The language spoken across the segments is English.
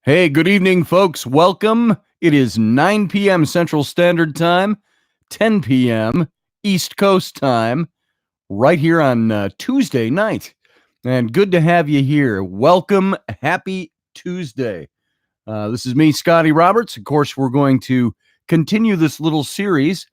Hey, good evening, folks. Welcome. It is 9 p.m. Central Standard Time, 10 p.m. East Coast Time, right here on Tuesday night. And good to have you here. Welcome. Happy Tuesday. This is me, Scotty Roberts. Of course, we're going to continue this little series.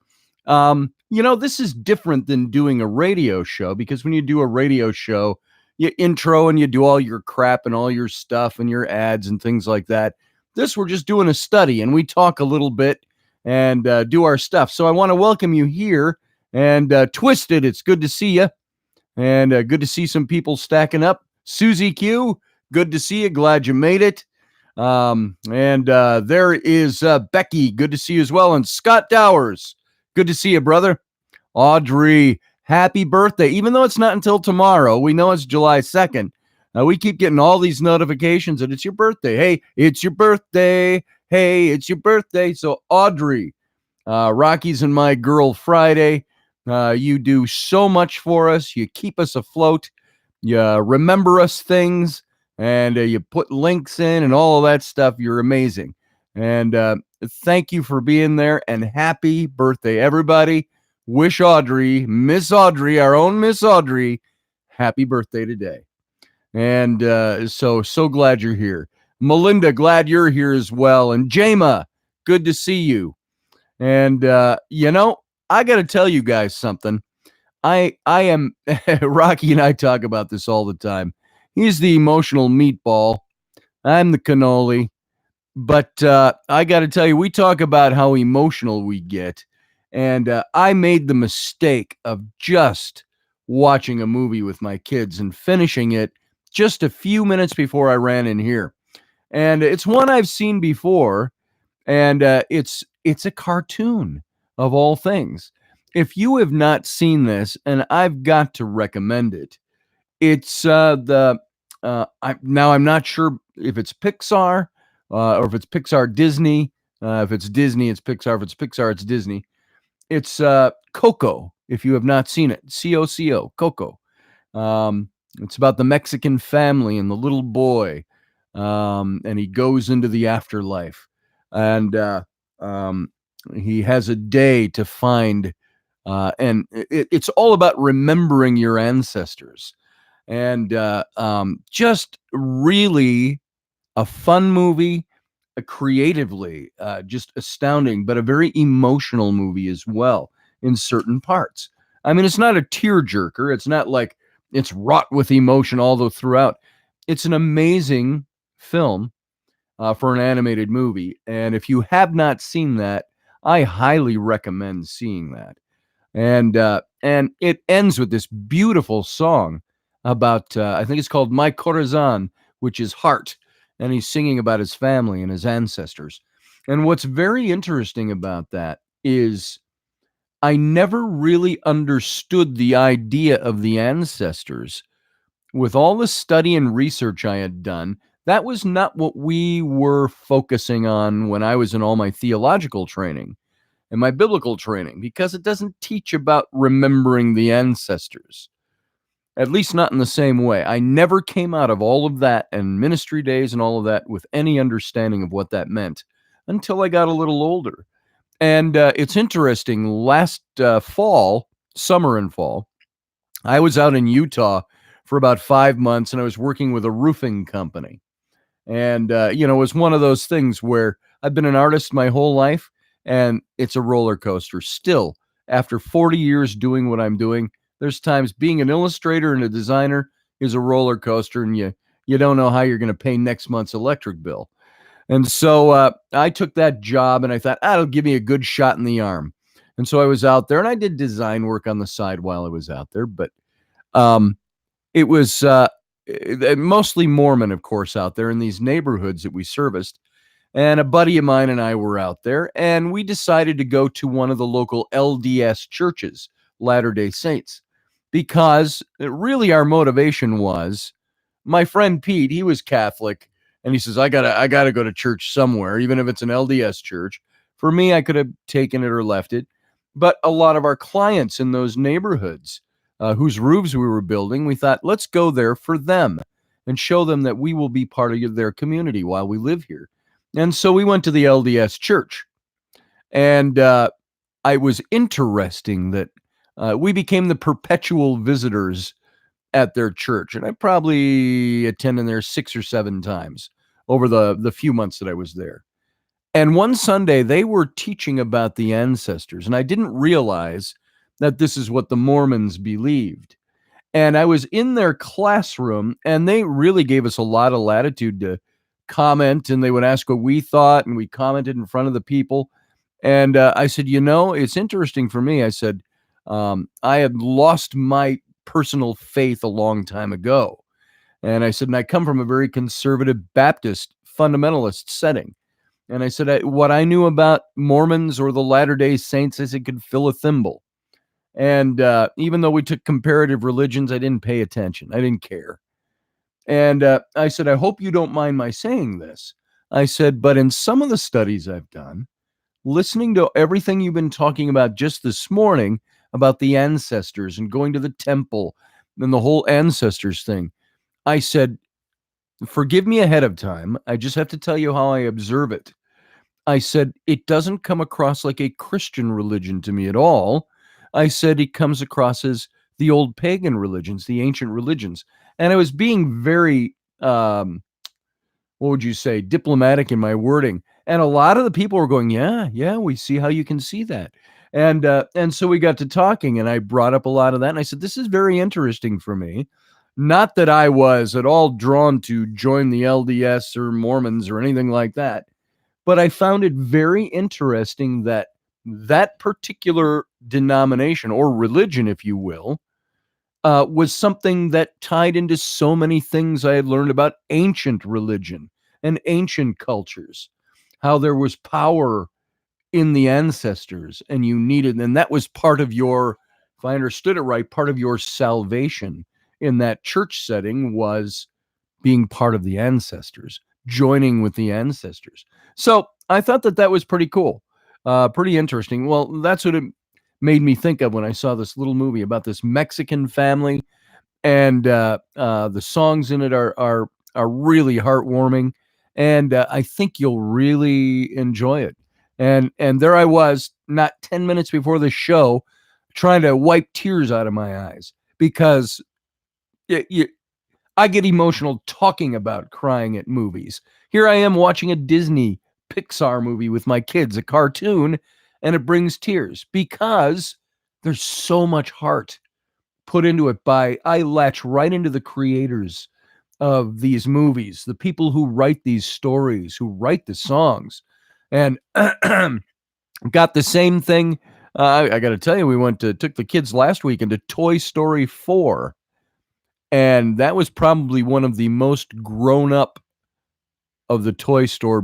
This is different than doing a radio show because when you do a radio show, you intro and you do all your crap and all your stuff and your ads and things like that. This, we're just doing a study and we talk a little bit and do our stuff. So I want to welcome you here and Twisted. It's good to see you and good to see some people stacking up. Susie Q, good to see you. Glad you made it. There is Becky. Good to see you as well. And Scott Dowers. Good to see you, brother. Audrey, happy birthday. Even though it's not until tomorrow, we know it's July 2nd. We keep getting all these notifications that it's your birthday. Hey, it's your birthday. Hey, it's your birthday. So Audrey, Rocky's and My Girl Friday. You do so much for us. You keep us afloat. You remember us things. And you put links in and all of that stuff. You're amazing. And thank you for being there. And happy birthday, everybody. Wish Audrey, Miss Audrey, our own Miss Audrey, happy birthday today. And so glad you're here. Melinda, glad you're here as well. And Jama, good to see you. And, I got to tell you guys something. I am, Rocky and I talk about this all the time. He's the emotional meatball. I'm the cannoli. But I got to tell you, we talk about how emotional we get. And I made the mistake of just watching a movie with my kids and finishing it just a few minutes before I ran in here. And it's one I've seen before. And it's a cartoon of all things. If you have not seen this, and I've got to recommend it, it's I'm not sure if it's Pixar or if it's Pixar Disney. If it's Disney, it's Pixar. If it's Pixar, it's Disney. It's Coco, if you have not seen it. C-O-C-O, Coco. It's about the Mexican family and the little boy, and he goes into the afterlife. And he has a day to find, and it's all about remembering your ancestors. And just really a fun movie, creatively just astounding, but a very emotional movie as well in certain parts. I mean, it's not a tearjerker. It's not like it's wrought with emotion all the throughout. It's an amazing film for an animated movie. And if you have not seen that, I highly recommend seeing that. And it ends with this beautiful song about, I think it's called My Corazon, which is heart. And he's singing about his family and his ancestors. And what's very interesting about that is I never really understood the idea of the ancestors. With all the study and research I had done, that was not what we were focusing on when I was in all my theological training and my biblical training, because it doesn't teach about remembering the ancestors. At least not in the same way. I never came out of all of that and ministry days and all of that with any understanding of what that meant until I got a little older. And it's interesting. Last summer and fall, I was out in Utah for about 5 months, and I was working with a roofing company. And, it was one of those things where I've been an artist my whole life, and it's a roller coaster. Still, after 40 years doing what I'm doing, there's times being an illustrator and a designer is a roller coaster, and you don't know how you're going to pay next month's electric bill. And so I took that job, and I thought, it'll give me a good shot in the arm. And so I was out there, and I did design work on the side while I was out there. But it was mostly Mormon, of course, out there in these neighborhoods that we serviced. And a buddy of mine and I were out there, and we decided to go to one of the local LDS churches, Latter-day Saints, because really our motivation was, my friend Pete, he was Catholic, and he says, I gotta go to church somewhere, even if it's an LDS church. For me, I could have taken it or left it. But a lot of our clients in those neighborhoods whose roofs we were building, we thought, let's go there for them. and show them that we will be part of their community while we live here. And so we went to the LDS church. And it was interesting that we became the perpetual visitors at their church. And I probably attended there 6 or 7 times over the few months that I was there. And one Sunday, they were teaching about the ancestors. And I didn't realize that this is what the Mormons believed. And I was in their classroom, and they really gave us a lot of latitude to comment, and they would ask what we thought, and we commented in front of the people. And I said, it's interesting for me. I said, I had lost my personal faith a long time ago. And I said, and I come from a very conservative Baptist fundamentalist setting. And I said, what I knew about Mormons or the Latter-day Saints, I said, could fill a thimble. And even though we took comparative religions, I didn't pay attention. I didn't care. And I said, I hope you don't mind my saying this. I said, but in some of the studies I've done, listening to everything you've been talking about just this morning about the ancestors and going to the temple and the whole ancestors thing, I said, forgive me ahead of time. I just have to tell you how I observe it. I said, it doesn't come across like a Christian religion to me at all. I said, it comes across as the old pagan religions, the ancient religions. And I was being very, what would you say, diplomatic in my wording. And a lot of the people were going, yeah, we see how you can see that. And so we got to talking, and I brought up a lot of that. And I said, this is very interesting for me. Not that I was at all drawn to join the LDS or Mormons or anything like that, but I found it very interesting that that particular denomination or religion, if you will, was something that tied into so many things I had learned about ancient religion and ancient cultures, how there was power in the ancestors and you needed, and that was part of your, if I understood it right, part of your salvation in that church setting was being part of the ancestors, joining with the ancestors. So I thought that was pretty cool, pretty interesting. Well, that's what it made me think of when I saw this little movie about this Mexican family, and the songs in it are really heartwarming, and I think you'll really enjoy it. And there I was, not 10 minutes before the show, trying to wipe tears out of my eyes because I get emotional talking about crying at movies. Here I am watching a Disney Pixar movie with my kids, a cartoon, and it brings tears because there's so much heart put into it. I latch right into the creators of these movies, the people who write these stories, who write the songs, and got the same thing. I got to tell you, we took the kids last weekend to Toy Story 4, and that was probably one of the most grown up of the Toy Story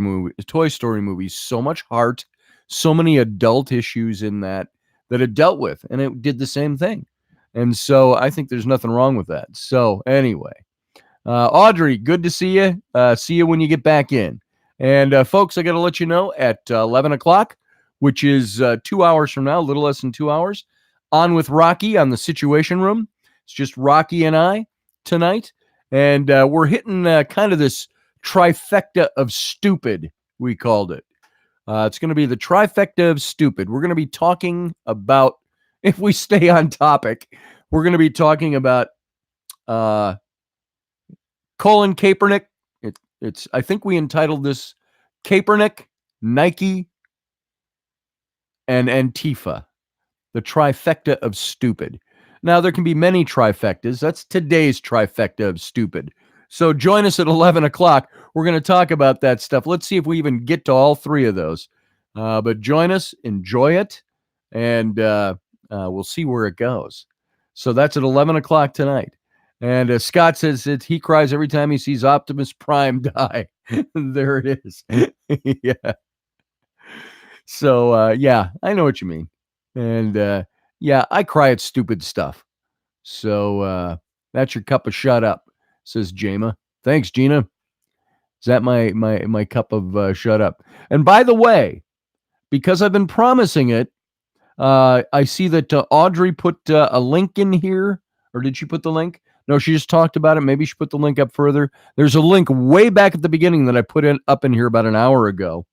movies. So much heart, so many adult issues in that it dealt with, and it did the same thing. And so I think there's nothing wrong with that. So anyway, Audrey, good to see you. See you when you get back in. And folks, I got to let you know at 11 o'clock, which is 2 hours from now, a little less than 2 hours, on with Rocky on the Situation Room. It's just Rocky and I tonight. And we're hitting kind of this trifecta of stupid, we called it. It's going to be the trifecta of stupid. We're going to be talking about, if we stay on topic, we're going to be talking about Colin Kaepernick. It's I think we entitled this Kaepernick, Nike, and Antifa, the trifecta of stupid. Now, there can be many trifectas. That's today's trifecta of stupid. So join us at 11 o'clock. We're going to talk about that stuff. Let's see if we even get to all three of those. But join us, enjoy it, and we'll see where it goes. So that's at 11 o'clock tonight. And Scott says that he cries every time he sees Optimus Prime die. There it is. Yeah. So, yeah, I know what you mean. And, yeah, I cry at stupid stuff. So that's your cup of shut up, says Jama. Thanks, Gina. Is that my cup of shut up? And by the way, because I've been promising it, I see that Audrey put a link in here. Or did she put the link? No, she just talked about it. Maybe she put the link up further. There's a link way back at the beginning that I put up in here about an hour ago.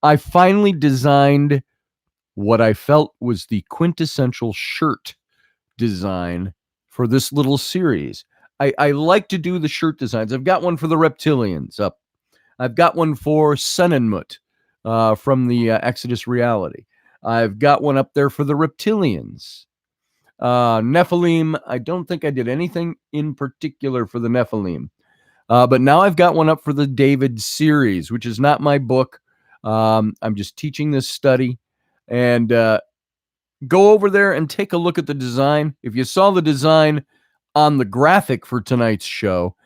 I finally designed what I felt was the quintessential shirt design for this little series. I like to do the shirt designs. I've got one for the reptilians up. I've got one for Senenmut from the Exodus reality. I've got one up there for the reptilians. Nephilim, I don't think I did anything in particular for the Nephilim. But now I've got one up for the David series, which is not my book. I'm just teaching this study. And go over there and take a look at the design. If you saw the design on the graphic for tonight's show,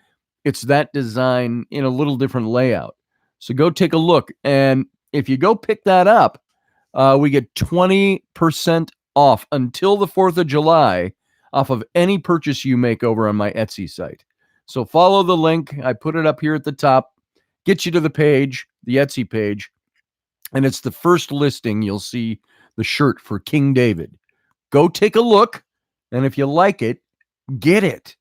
it's that design in a little different layout. So go take a look. And if you go pick that up, we get 20% off until the 4th of July off of any purchase you make over on my Etsy site. So follow the link. I put it up here at the top. Get you to the page, the Etsy page. And it's the first listing. You'll see the shirt for King David. Go take a look. And if you like it, get it.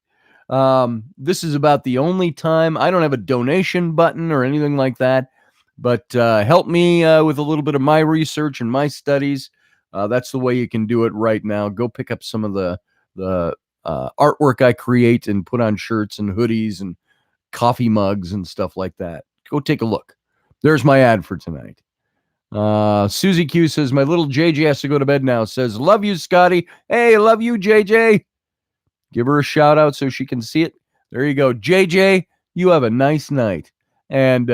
This is about the only time. I don't have a donation button or anything like that, but help me with a little bit of my research and my studies. That's the way you can do it right now. Go pick up some of the artwork I create and put on shirts and hoodies and coffee mugs and stuff like that. Go take a look. There's my ad for tonight. Susie Q says, my little JJ has to go to bed now. Says, love you, Scotty. Hey, love you, JJ. Give her a shout out so she can see it. There you go. JJ, you have a nice night. And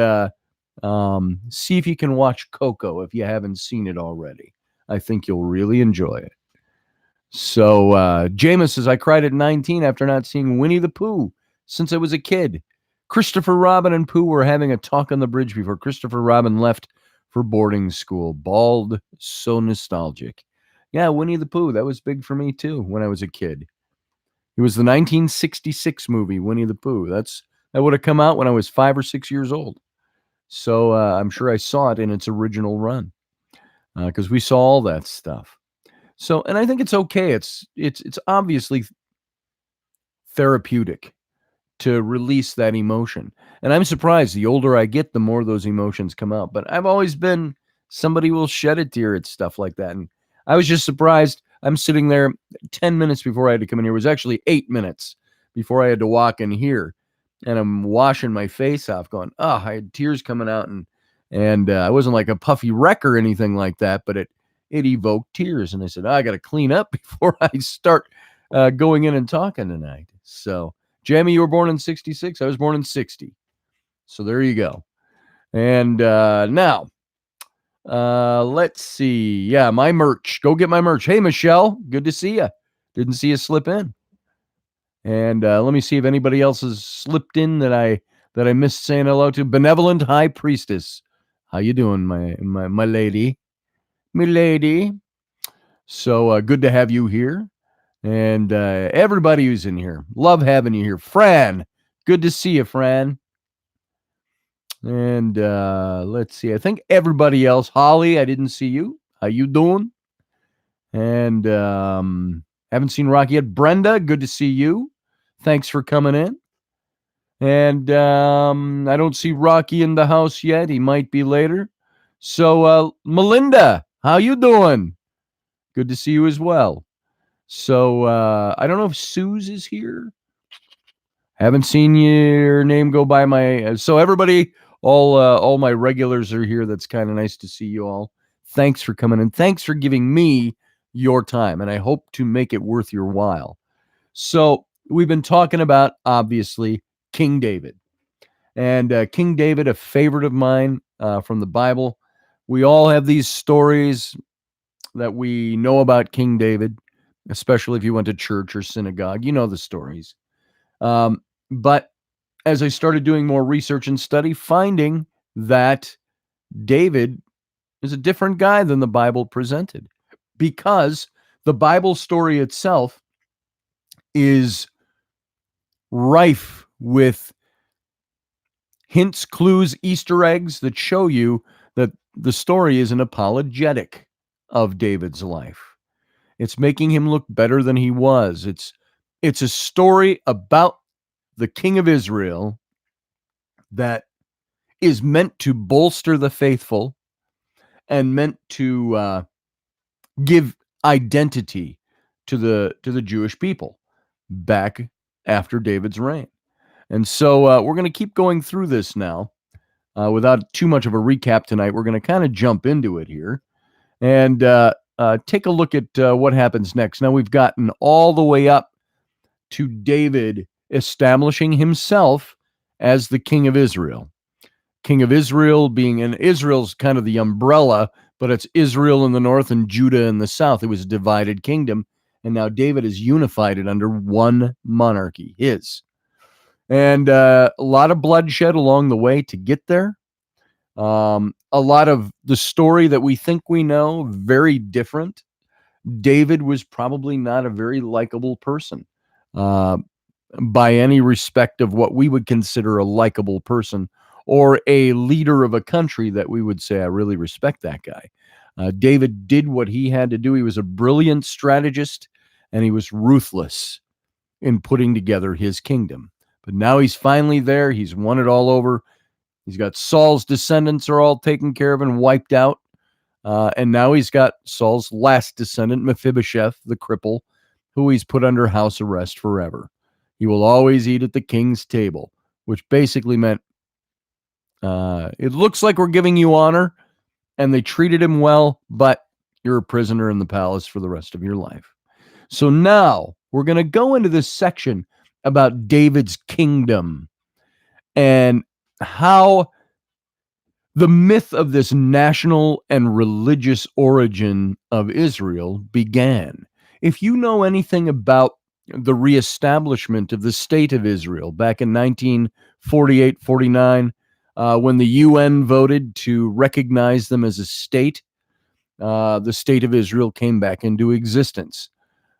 see if you can watch Coco if you haven't seen it already. I think you'll really enjoy it. So Jameis says, I cried at 19 after not seeing Winnie the Pooh since I was a kid. Christopher Robin and Pooh were having a talk on the bridge before Christopher Robin left for boarding school. Bald, so nostalgic. Yeah, Winnie the Pooh, that was big for me too when I was a kid. It was the 1966 movie, Winnie the Pooh. That would have come out when I was 5 or 6 years old. So I'm sure I saw it in its original run because we saw all that stuff. So, and I think it's okay. It's obviously therapeutic to release that emotion. And I'm surprised the older I get, the more those emotions come out. But I've always been somebody who will shed a tear at stuff like that. And I was just surprised. I'm sitting there 10 minutes before I had to come in here. It was actually 8 minutes before I had to walk in here. And I'm washing my face off going, I had tears coming out. And I wasn't like a puffy wreck or anything like that, but it evoked tears. And I said, I got to clean up before I start going in and talking tonight. So, Jamie, you were born in 66. I was born in 60. So there you go. And now, let's see. Yeah, my merch. Go get my merch. Hey, Michelle, good to see you. Didn't see you slip in. And let me see if anybody else has slipped in that I missed saying hello to. Benevolent High Priestess. How you doing, my lady? My lady. So good to have you here. And everybody who's in here. Love having you here. Fran. Good to see you, Fran. And let's see. I think everybody else. Holly, I didn't see you. How you doing? And haven't seen Rocky yet. Brenda, good to see you. Thanks for coming in. And I don't see Rocky in the house yet. He might be later. So Melinda, how you doing? Good to see you as well. So I don't know if Suze is here. Haven't seen your name go by my. So everybody, all my regulars are here. That's kind of nice to see you all. Thanks for coming in. Thanks for giving me your time, and I hope to make it worth your while. So we've been talking about, obviously, King David. And King David, a favorite of mine from the Bible. We all have these stories that we know about King David, especially if you went to church or synagogue. You know the stories. But as I started doing more research and study, finding that David is a different guy than the Bible presented, because the Bible story itself is rife with hints, clues, Easter eggs that show you that the story is an apologetic of David's life. It's making him look better than he was. It's It's a story about the King of Israel that is meant to bolster the faithful and meant to give identity to the Jewish people back after David's reign. And so we're going to keep going through this now without too much of a recap tonight. We're going to kind of jump into it here and take a look at what happens next. Now, we've gotten all the way up to David establishing himself as the king of Israel. King of Israel being, and Israel's kind of the umbrella, but it's Israel in the north and Judah in the south. It was a divided kingdom, and now David has unified it under one monarchy, his. And a lot of bloodshed along the way to get there. A lot of the story that we think we know, very different. David was probably not a very likable person by any respect of what we would consider a likable person or a leader of a country that we would say, I really respect that guy. David did what he had to do. He was a brilliant strategist, and he was ruthless in putting together his kingdom. But now he's finally there. He's won it all over. He's got Saul's descendants are all taken care of and wiped out. And now he's got Saul's last descendant, Mephibosheth, the cripple, who he's put under house arrest forever. He will always eat at the king's table, which basically meant it looks like we're giving you honor, and they treated him well, but you're a prisoner in the palace for the rest of your life. So now we're going to go into this section about David's kingdom and how the myth of this national and religious origin of Israel began. If you know anything about the reestablishment of the state of Israel back in 1948-49, when the UN voted to recognize them as a state, the state of Israel came back into existence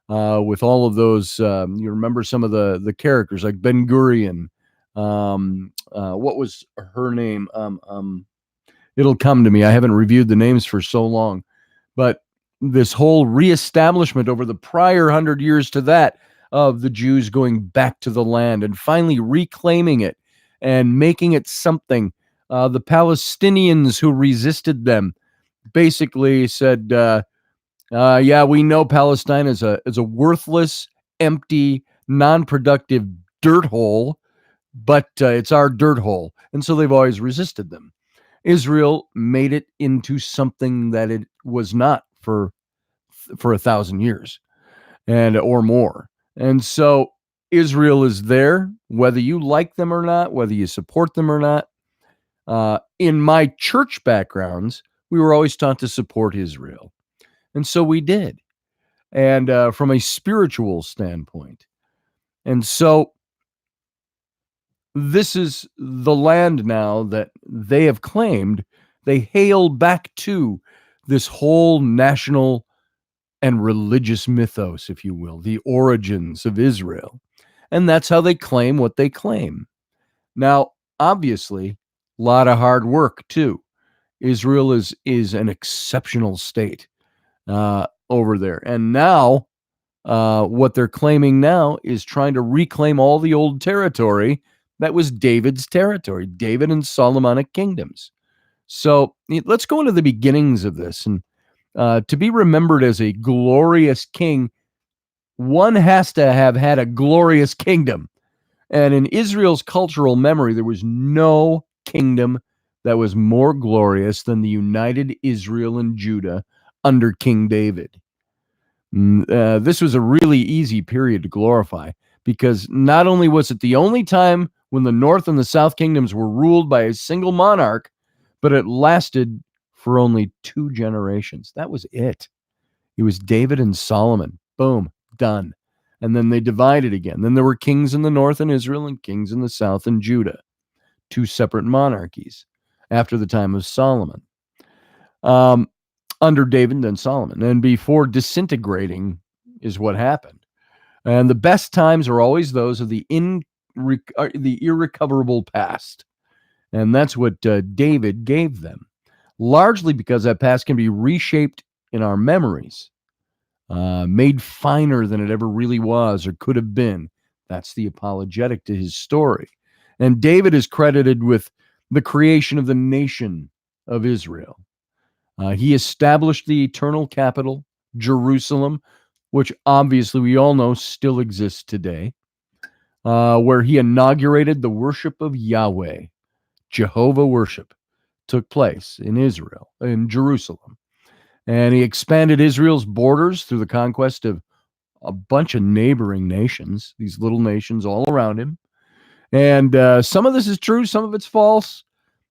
with all of those. You remember some of the characters like Ben Gurion. What was her name? It'll come to me. I haven't reviewed the names for so long. But this whole reestablishment over the prior 100 years to that of the Jews going back to the land and finally reclaiming it and making it something. The Palestinians who resisted them basically said, yeah, we know Palestine is a worthless, empty, non-productive dirt hole, but it's our dirt hole. And so they've always resisted them. Israel made it into something that it was not for 1,000 years and or more. And so Israel is there, whether you like them or not, whether you support them or not. In my church backgrounds, we were always taught to support Israel. And so we did. And from a spiritual standpoint. And so this is the land now that they have claimed. They hail back to this whole national and religious mythos, if you will, the origins of Israel. And that's how they claim what they claim. Now, obviously, a lot of hard work, too. Israel is an exceptional state over there. And now, what they're claiming now is trying to reclaim all the old territory that was David's territory, David and Solomonic kingdoms. So let's go into the beginnings of this. And to be remembered as a glorious king, one has to have had a glorious kingdom. And in Israel's cultural memory, there was no kingdom that was more glorious than the united Israel and Judah under King David. This was a really easy period to glorify because not only was it the only time when the North and the South kingdoms were ruled by a single monarch, but it lasted for only 2 generations. That was it. It was David and Solomon. Boom, done. And then they divided again. Then there were kings in the north in Israel and kings in the south in Judah. 2 separate monarchies after the time of Solomon. Under David and Solomon. And before disintegrating is what happened. And the best times are always those of the irrecoverable past. And that's what David gave them. Largely because that past can be reshaped in our memories. made finer than it ever really was or could have been. That's the apologetic to his story. And David is credited with the creation of the nation of Israel. He established the eternal capital, Jerusalem, which obviously we all know still exists today, where he inaugurated the worship of Yahweh. Jehovah worship took place in Israel, in Jerusalem. And he expanded Israel's borders through the conquest of a bunch of neighboring nations, these little nations all around him. And some of this is true, some of it's false.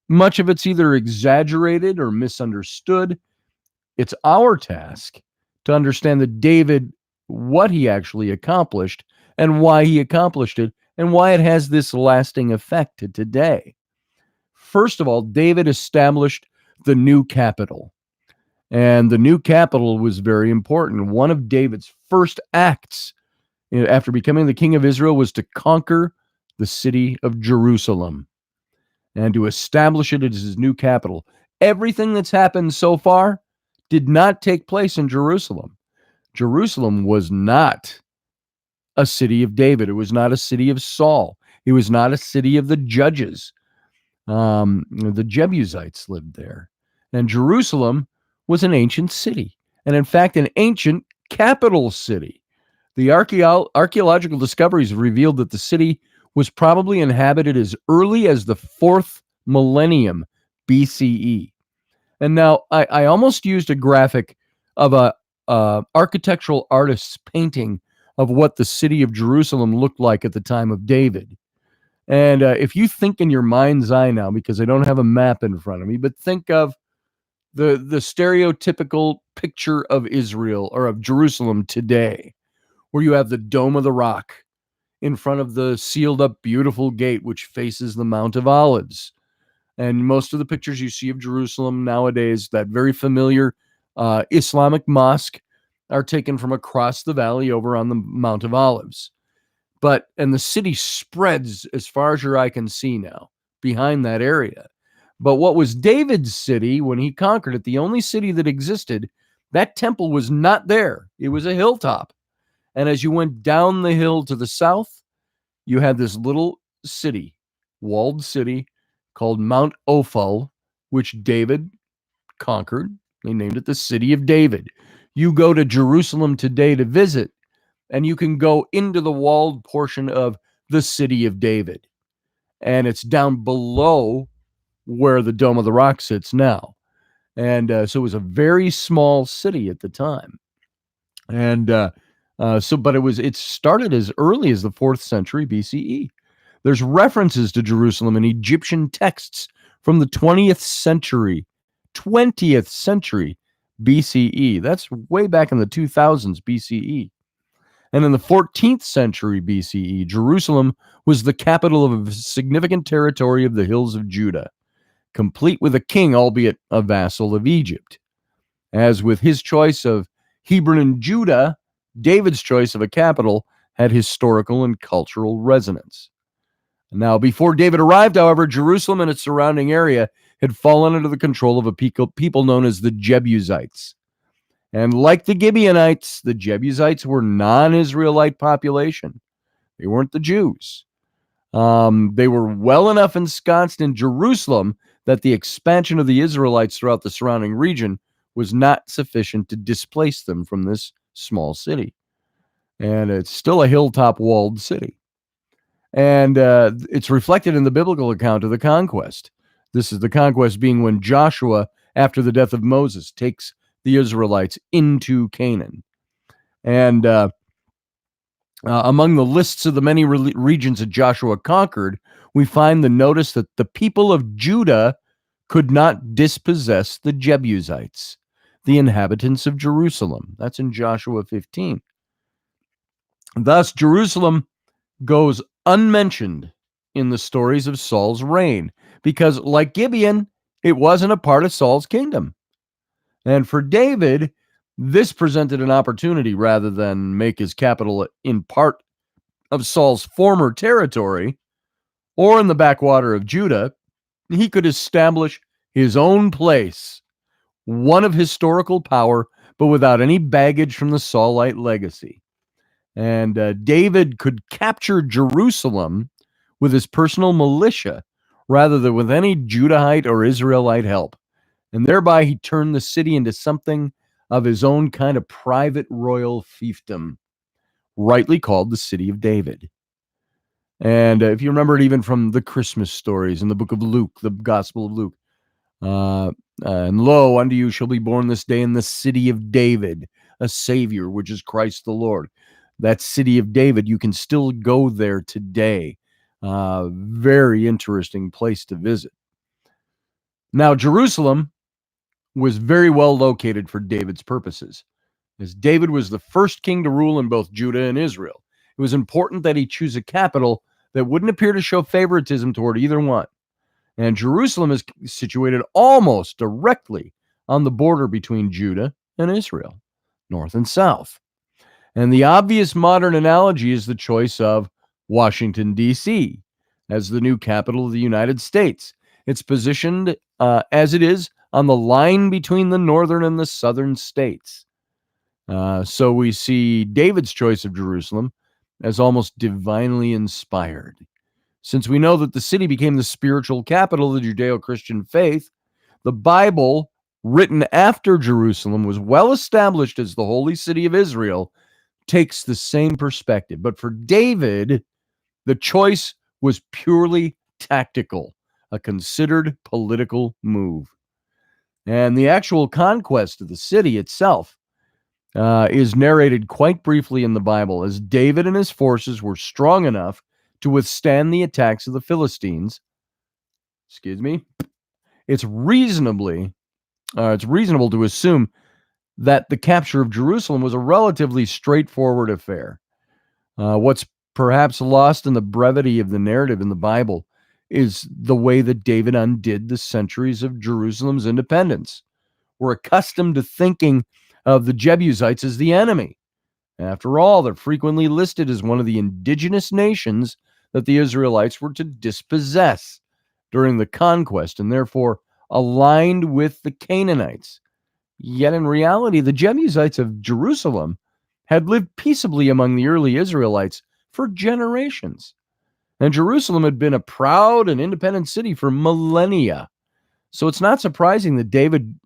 Much of it's either exaggerated or misunderstood. It's our task to understand that David, what he actually accomplished and why he accomplished it and why it has this lasting effect to today. First of all, David established the new capital. And the new capital was very important. One of David's first acts after becoming the king of Israel was to conquer the city of Jerusalem and to establish it as his new capital. Everything that's happened so far did not take place in Jerusalem. Jerusalem was not a city of David. It was not a city of Saul. It was not a city of the judges. The Jebusites lived there. And Jerusalem was an ancient city, and in fact, an ancient capital city. The archaeological discoveries revealed that the city was probably inhabited as early as the 4th millennium BCE. And now I almost used a graphic of a architectural artist's painting of what the city of Jerusalem looked like at the time of David. And if you think in your mind's eye now, because I don't have a map in front of me, but think of the stereotypical picture of Israel or of Jerusalem today, where you have the Dome of the Rock in front of the sealed up beautiful gate which faces the Mount of Olives. And most of the pictures you see of Jerusalem nowadays, that very familiar Islamic mosque, are taken from across the valley over on the Mount of Olives. And the city spreads as far as your eye can see now behind that area. But what was David's city when he conquered it, the only city that existed, that temple was not there. It was a hilltop. And as you went down the hill to the south, you had this little city, walled city, called Mount Ophel, which David conquered. They named it the City of David. You go to Jerusalem today to visit, and you can go into the walled portion of the City of David. And it's down below where the Dome of the Rock sits now. And so it was a very small city at the time. And but it started as early as the 4th century BCE. There's references to Jerusalem in Egyptian texts from the 20th century BCE. That's way back in the 2000s BCE. And in the 14th century BCE, Jerusalem was the capital of a significant territory of the hills of Judah, complete with a king, albeit a vassal of Egypt. As with his choice of Hebron and Judah, David's choice of a capital had historical and cultural resonance. Now, before David arrived, however, Jerusalem and its surrounding area had fallen under the control of a people known as the Jebusites. And like the Gibeonites, the Jebusites were non-Israelite population. They weren't the Jews. They were well enough ensconced in Jerusalem that the expansion of the Israelites throughout the surrounding region was not sufficient to displace them from this small city. And it's still a hilltop walled city. And it's reflected in the biblical account of the conquest. This is the conquest being when Joshua, after the death of Moses, takes the Israelites into Canaan. And among the lists of the many regions that Joshua conquered, we find the notice that the people of Judah could not dispossess the Jebusites, the inhabitants of Jerusalem. That's in Joshua 15. Thus, Jerusalem goes unmentioned in the stories of Saul's reign, because like Gibeon, it wasn't a part of Saul's kingdom. And for David, this presented an opportunity rather than make his capital in part of Saul's former territory or in the backwater of Judah. He could establish his own place, one of historical power, but without any baggage from the Saulite legacy. And David could capture Jerusalem with his personal militia rather than with any Judahite or Israelite help. And thereby he turned the city into something of his own kind of private royal fiefdom, rightly called the City of David. And if you remember it even from the Christmas stories in the book of Luke, the Gospel of Luke, and lo, unto you shall be born this day in the city of David a Savior, which is Christ the Lord. That city of David, you can still go there today. Very interesting place to visit. Now, Jerusalem was very well located for David's purposes, as David was the first king to rule in both Judah and Israel. It was important that he choose a capital that wouldn't appear to show favoritism toward either one. And Jerusalem is situated almost directly on the border between Judah and Israel, north and south. And the obvious modern analogy is the choice of Washington, D.C. as the new capital of the United States. It's positioned as it is on the line between the northern and the southern states. So we see David's choice of Jerusalem as almost divinely inspired. Since we know that the city became the spiritual capital of the Judeo-Christian faith, the Bible, written after Jerusalem was well established as the holy city of Israel, takes the same perspective. But for David, the choice was purely tactical, a considered political move. And the actual conquest of the city itself is narrated quite briefly in the Bible, as David and his forces were strong enough to withstand the attacks of the Philistines. It's reasonable to assume that the capture of Jerusalem was a relatively straightforward affair. What's perhaps lost in the brevity of the narrative in the Bible is the way that David undid the centuries of Jerusalem's independence. We're accustomed to thinking of the Jebusites as the enemy. After all, they're frequently listed as one of the indigenous nations that the Israelites were to dispossess during the conquest, and therefore aligned with the Canaanites. Yet in reality, the Jebusites of Jerusalem had lived peaceably among the early Israelites for generations. And Jerusalem had been a proud and independent city for millennia. So it's not surprising that David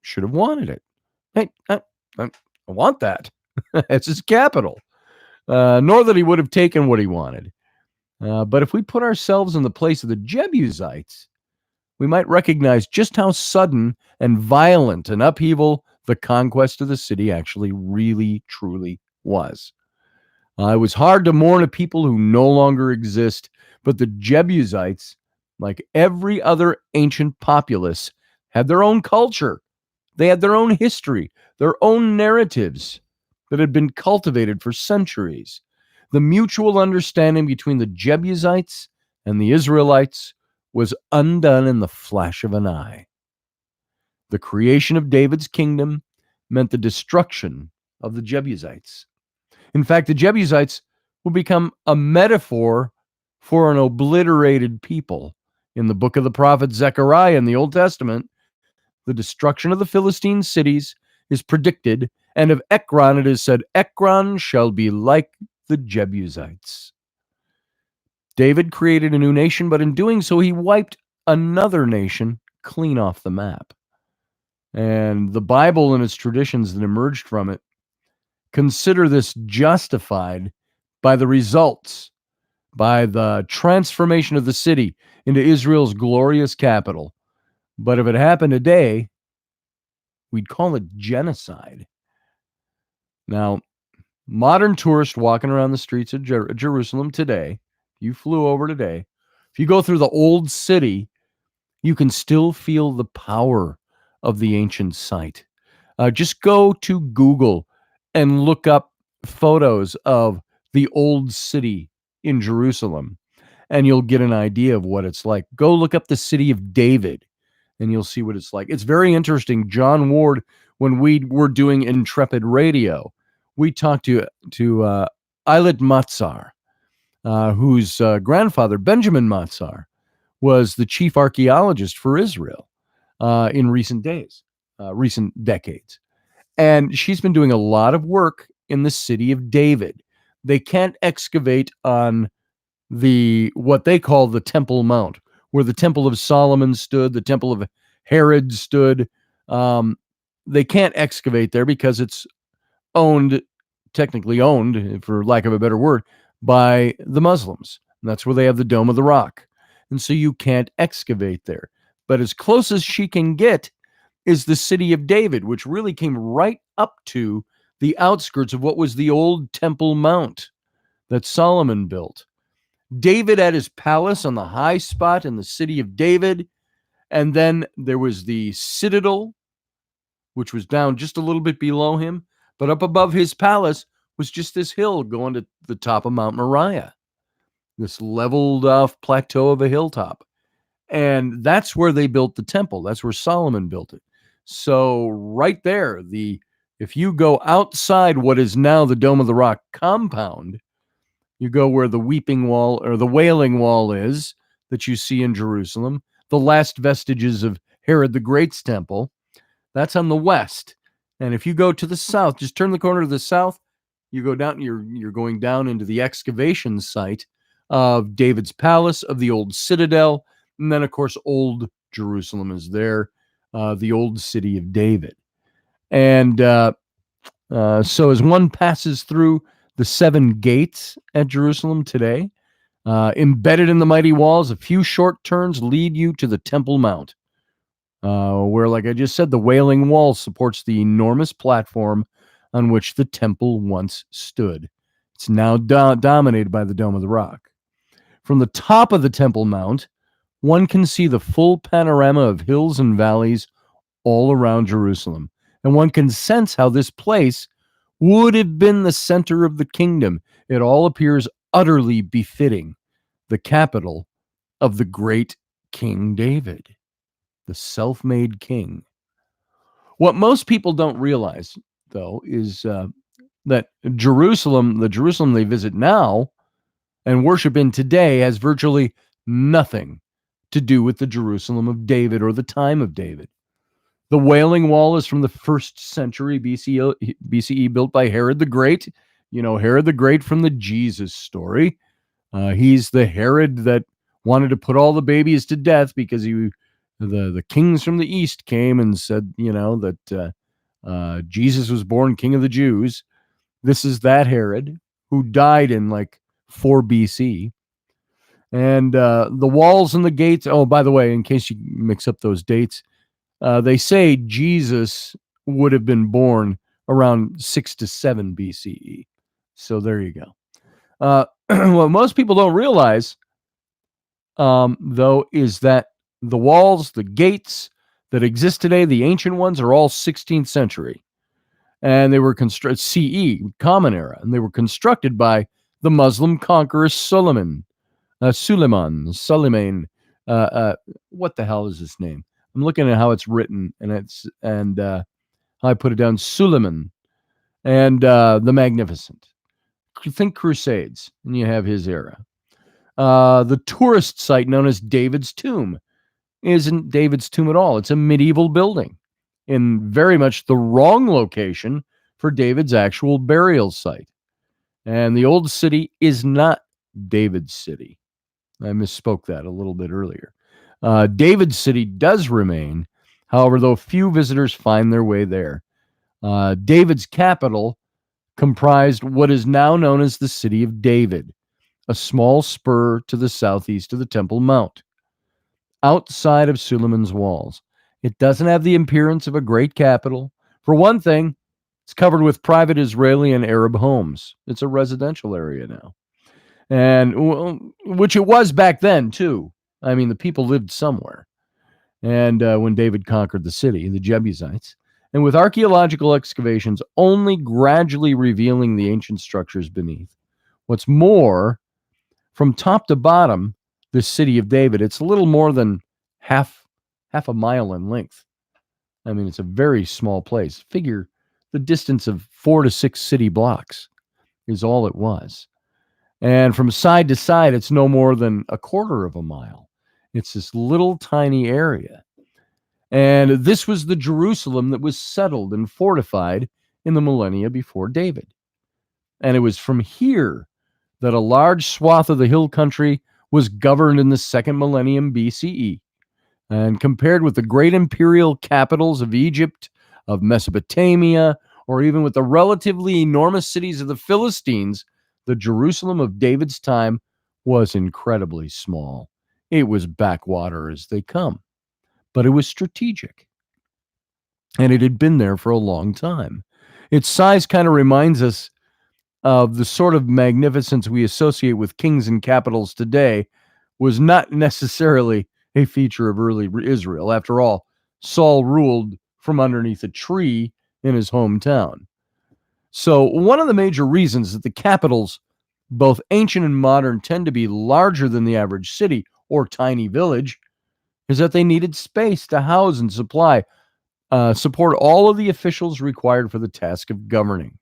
should have wanted it. Hey, I want that. It's his capital. Nor that he would have taken what he wanted. But if we put ourselves in the place of the Jebusites, we might recognize just how sudden and violent an upheaval the conquest of the city actually really, truly was. It was hard to mourn a people who no longer exist, but the Jebusites, like every other ancient populace, had their own culture. They had their own history, their own narratives that had been cultivated for centuries. The mutual understanding between the Jebusites and the Israelites was undone in the flash of an eye. The creation of David's kingdom meant the destruction of the Jebusites. In fact, the Jebusites will become a metaphor for an obliterated people. In the book of the prophet Zechariah in the Old Testament, the destruction of the Philistine cities is predicted, and of Ekron it is said, Ekron shall be like the Jebusites. David created a new nation, but in doing so, he wiped another nation clean off the map. And the Bible and its traditions that emerged from it consider this justified by the results, by the transformation of the city into Israel's glorious capital. But if it happened today, we'd call it genocide. Now, modern tourists walking around the streets of Jerusalem today, you flew over today, if you go through the old city, you can still feel the power of the ancient site. Just go to Google and look up photos of the old city in Jerusalem, and you'll get an idea of what it's like. Go look up the city of David, and you'll see what it's like. It's very interesting. John Ward, when we were doing Intrepid Radio, we talked to Eilat Matzar, whose grandfather, Benjamin Matzar, was the chief archaeologist for Israel in recent decades. And she's been doing a lot of work in the city of David. They can't excavate on what they call the Temple Mount, where the Temple of Solomon stood, the Temple of Herod stood. They can't excavate there because it's technically owned, for lack of a better word, by the Muslims. And that's where they have the Dome of the Rock. And so you can't excavate there. But as close as she can get is the city of David, which really came right up to the outskirts of what was the old Temple Mount that Solomon built. David at his palace on the high spot in the city of David. And then there was the citadel, which was down just a little bit below him. But up above his palace was just this hill going to the top of Mount Moriah, this leveled off plateau of a hilltop. And that's where they built the temple. That's where Solomon built it. So right there, if you go outside what is now the Dome of the Rock compound, you go where the Weeping Wall or the Wailing Wall is that you see in Jerusalem, the last vestiges of Herod the Great's temple. That's on the west. And if you go to the south, just turn the corner to the south, you go down, you're going down into the excavation site of David's palace, of the old citadel, and then, of course, old Jerusalem is there, the old city of David. And so as one passes through the 7 gates at Jerusalem today, embedded in the mighty walls, a few short turns lead you to the Temple Mount, where, like I just said, the Wailing Wall supports the enormous platform on which the temple once stood. It's now dominated by the Dome of the Rock. From the top of the Temple Mount, one can see the full panorama of hills and valleys all around Jerusalem, and one can sense how this place would have been the center of the kingdom. It all appears utterly befitting the capital of the great King David, the self-made king. What most people don't realize, though, is that Jerusalem, the Jerusalem they visit now and worship in today, has virtually nothing to do with the Jerusalem of David or the time of David. The Wailing Wall is from the 1st century BCE, built by Herod the Great. You know, Herod the Great from the Jesus story. He's the Herod that wanted to put all the babies to death because the kings from the east came and said, that Jesus was born King of the Jews. This is that Herod who died in like 4 BC. And the walls and the gates. Oh, by the way, in case you mix up those dates, they say Jesus would have been born around 6 to 7 BCE. So there you go. What most people don't realize, though, is that the walls, the gates that exist today, the ancient ones, are all 16th century. And they were constructed CE, Common Era, and they were constructed by the Muslim conqueror Suleiman. What the hell is his name? I'm looking at how it's written, and how I put it down, Suleiman, and the Magnificent. Think Crusades, and you have his era. The tourist site known as David's Tomb isn't David's tomb at all. It's a medieval building in very much the wrong location for David's actual burial site. And the old city is not David's city. I misspoke that a little bit earlier. David's city does remain, however, though few visitors find their way there. David's capital comprised what is now known as the city of David, a small spur to the southeast of the Temple Mount, outside of Suleiman's walls. It doesn't have the appearance of a great capital. For one thing, it's covered with private Israeli and Arab homes. It's a residential area now, and which it was back then too. I mean, the people lived somewhere. And when David conquered the city, the Jebusites, and with archaeological excavations only gradually revealing the ancient structures beneath. What's more, from top to bottom, the city of David, it's a little more than half a mile in length. I mean, it's a very small place. Figure the distance of 4 to 6 city blocks is all it was. And from side to side, it's no more than a quarter of a mile. It's this little tiny area. And this was the Jerusalem that was settled and fortified in the millennia before David. And it was from here that a large swath of the hill country was governed in the second millennium BCE. And compared with the great imperial capitals of Egypt, of Mesopotamia, or even with the relatively enormous cities of the Philistines, the Jerusalem of David's time was incredibly small. It was backwater as they come, but it was strategic. And it had been there for a long time. Its size kind of reminds us of the sort of magnificence we associate with kings and capitals today was not necessarily a feature of early Israel. After all, Saul ruled from underneath a tree in his hometown. So one of the major reasons that the capitals, both ancient and modern, tend to be larger than the average city or tiny village is that they needed space to house and support all of the officials required for the task of governing.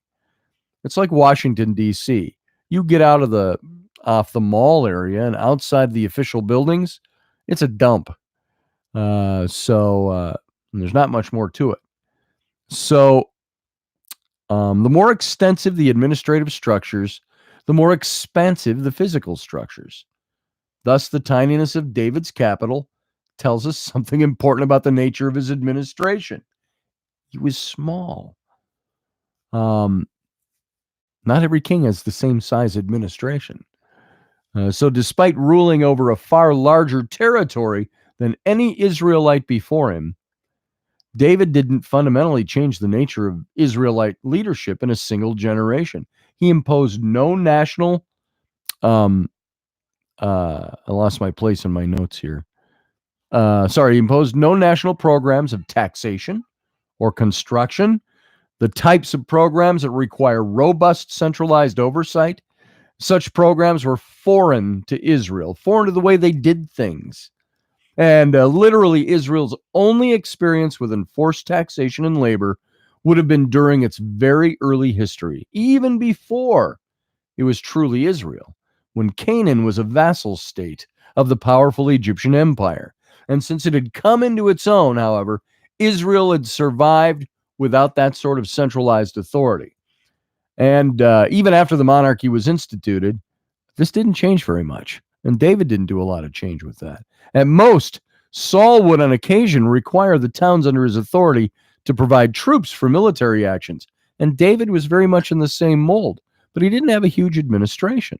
It's like Washington, D.C. You get out of off the mall area and outside the official buildings, it's a dump. So there's not much more to it. So the more extensive the administrative structures, the more expansive the physical structures. Thus, the tininess of David's capital tells us something important about the nature of his administration. He was small. Not every king has the same size administration. So despite ruling over a far larger territory than any Israelite before him, David didn't fundamentally change the nature of Israelite leadership in a single generation. He imposed no national, I lost my place in my notes here. He imposed no national programs of taxation or construction, the types of programs that require robust centralized oversight. Such programs were foreign to Israel, foreign to the way they did things. And literally, Israel's only experience with enforced taxation and labor would have been during its very early history, even before it was truly Israel, when Canaan was a vassal state of the powerful Egyptian empire. And since it had come into its own, however, Israel had survived without that sort of centralized authority. And even after the monarchy was instituted, this didn't change very much. And David didn't do a lot of change with that. At most, Saul would on occasion require the towns under his authority to provide troops for military actions. And David was very much in the same mold, but he didn't have a huge administration.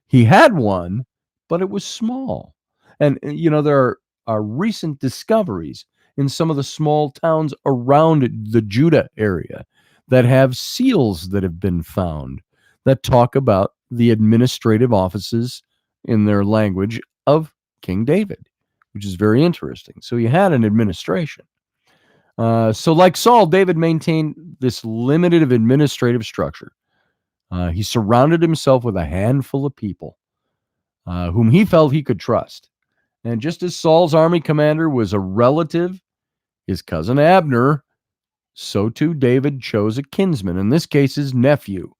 He had one, but it was small. And, there are recent discoveries in some of the small towns around the Judah area that have seals that have been found that talk about the administrative offices in their language of King David, which is very interesting. So he had an administration. So like Saul, David maintained this limited administrative structure. He surrounded himself with a handful of people whom he felt he could trust. And just as Saul's army commander was a relative, his cousin Abner, so too David chose a kinsman, in this case his nephew,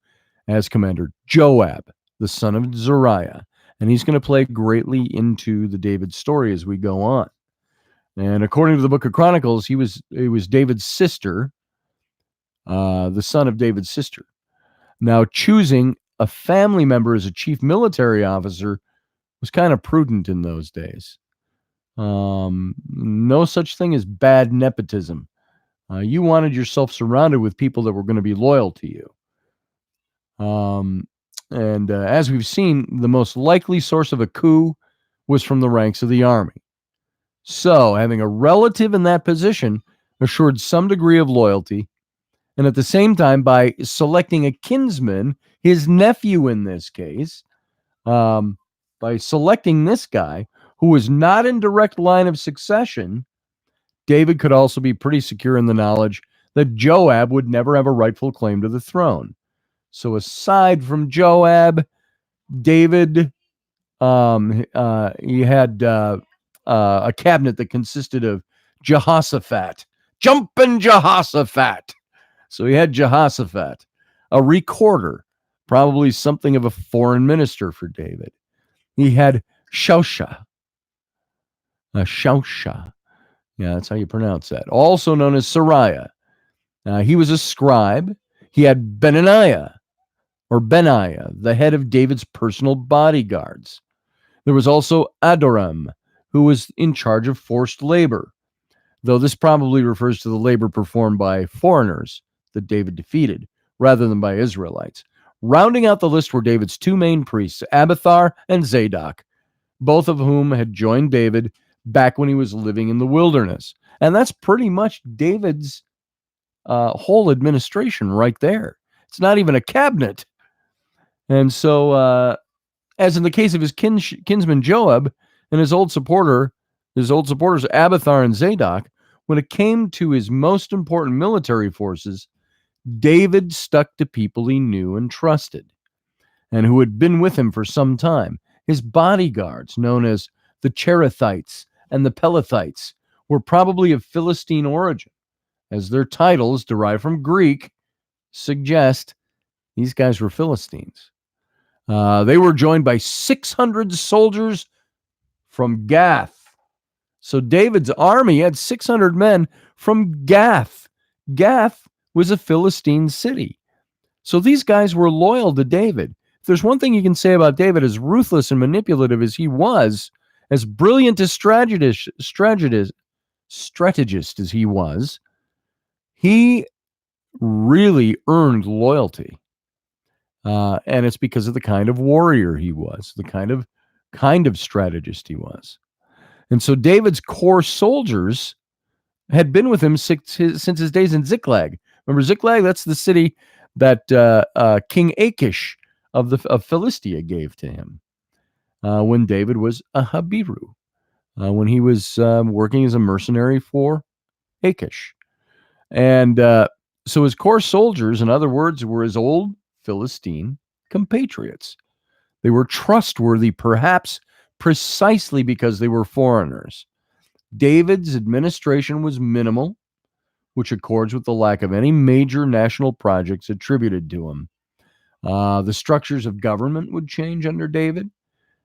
as commander, Joab, the son of Zeruiah. And he's going to play greatly into the David story as we go on. And according to the book of Chronicles, it was David's sister, the son of David's sister. Now, choosing a family member as a chief military officer was kind of prudent in those days. No such thing as bad nepotism. You wanted yourself surrounded with people that were going to be loyal to you. And as we've seen, the most likely source of a coup was from the ranks of the army. So having a relative in that position assured some degree of loyalty. And at the same time, by selecting a kinsman, his nephew in this case, by selecting this guy who was not in direct line of succession, David could also be pretty secure in the knowledge that Joab would never have a rightful claim to the throne. So aside from Joab, David, he had a cabinet that consisted of Jehoshaphat, jumping Jehoshaphat. So he had Jehoshaphat, a recorder, probably something of a foreign minister for David. He had Shosha. Yeah, that's how you pronounce that. Also known as Sariah. He was a scribe. He had Benaiah, the head of David's personal bodyguards. There was also Adoram, who was in charge of forced labor, though this probably refers to the labor performed by foreigners that David defeated, rather than by Israelites. Rounding out the list were David's two main priests, Abiathar and Zadok, both of whom had joined David back when he was living in the wilderness. And that's pretty much David's whole administration right there. It's not even a cabinet. And so, as in the case of his kinsman Joab and his old supporters Abiathar and Zadok, when it came to his most important military forces, David stuck to people he knew and trusted, and who had been with him for some time. His bodyguards, known as the Cherethites and the Pelethites, were probably of Philistine origin, as their titles, derived from Greek, suggest these guys were Philistines. They were joined by 600 soldiers from Gath. So David's army had 600 men from Gath. Gath was a Philistine city. So these guys were loyal to David. If there's one thing you can say about David, as ruthless and manipulative as he was, as brilliant a strategist as he was, he really earned loyalty. And it's because of the kind of warrior he was, the kind of strategist he was. And so David's core soldiers had been with him since his days in Ziklag. Remember Ziklag? That's the city that King Achish of Philistia gave to him when David was a Habiru, when he was working as a mercenary for Achish. And so his core soldiers, in other words, were his old Philistine compatriots. They were trustworthy, perhaps precisely because they were foreigners. David's administration was minimal, which accords with the lack of any major national projects attributed to him. The structures of government would change under David.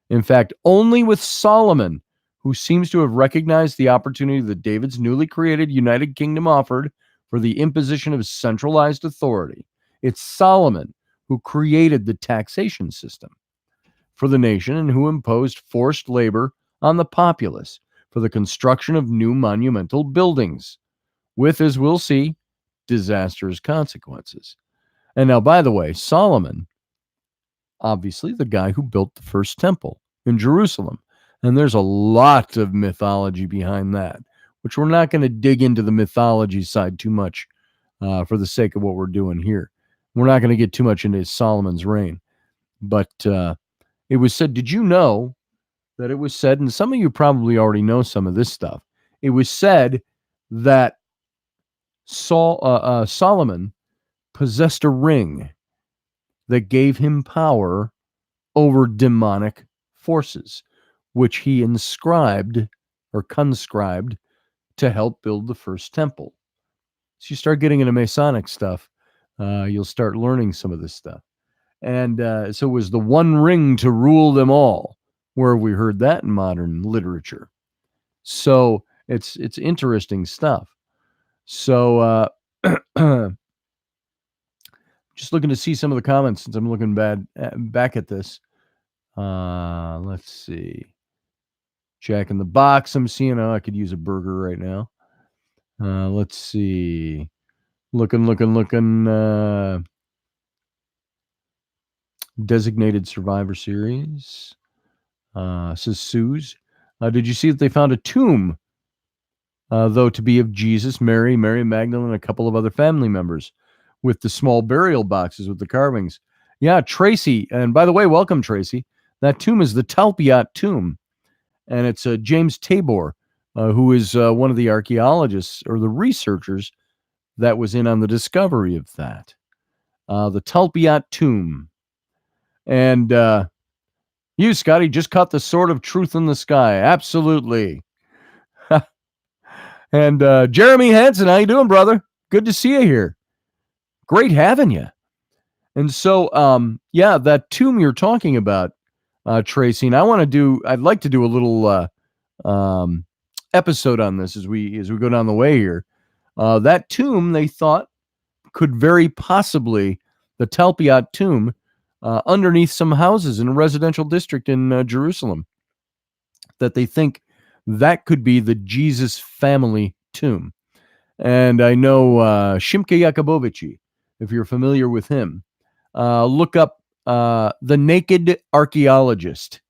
In fact, only with Solomon, who seems to have recognized the opportunity that David's newly created United Kingdom offered for the imposition of centralized authority. It's Solomon who created the taxation system for the nation and who imposed forced labor on the populace for the construction of new monumental buildings, with, as we'll see, disastrous consequences. And now, by the way, Solomon, obviously the guy who built the first temple in Jerusalem. And there's a lot of mythology behind that, which we're not going to dig into the mythology side too much for the sake of what we're doing here. We're not going to get too much into Solomon's reign. But it was said, did you know that it was said, and some of you probably already know some of this stuff, it was said that Solomon possessed a ring that gave him power over demonic forces, which he inscribed or conscribed to help build the first temple. So you start getting into Masonic stuff, you'll start learning some of this stuff. And so it was the one ring to rule them all. Where have we heard that in modern literature? So it's interesting stuff. So just looking to see some of the comments since I'm looking back at this. Let's see. Jack in the Box. I'm seeing, I could use a burger right now. Let's see. Looking. Designated Survivor Series. Says Suze. Did you see that they found a tomb, though, to be of Jesus, Mary Magdalene, and a couple of other family members with the small burial boxes with the carvings? Yeah, Tracy. And by the way, welcome, Tracy. That tomb is the Talpiot tomb. And it's James Tabor, who is one of the archaeologists or the researchers that was in on the discovery of that. The Talpiot tomb. And you, Scotty, just caught the sword of truth in the sky. Absolutely. And Jeremy Hansen, how you doing, brother? Good to see you here. Great having you. And so, yeah, that tomb you're talking about, Tracy, and I'd like to do a little episode on this as we go down the way here. That tomb they thought could very possibly, the Talpiot tomb, underneath some houses in a residential district in Jerusalem, that they think that could be the Jesus family tomb. And I know Shimke Yakubovici, if you're familiar with him, look up The Naked Archaeologist.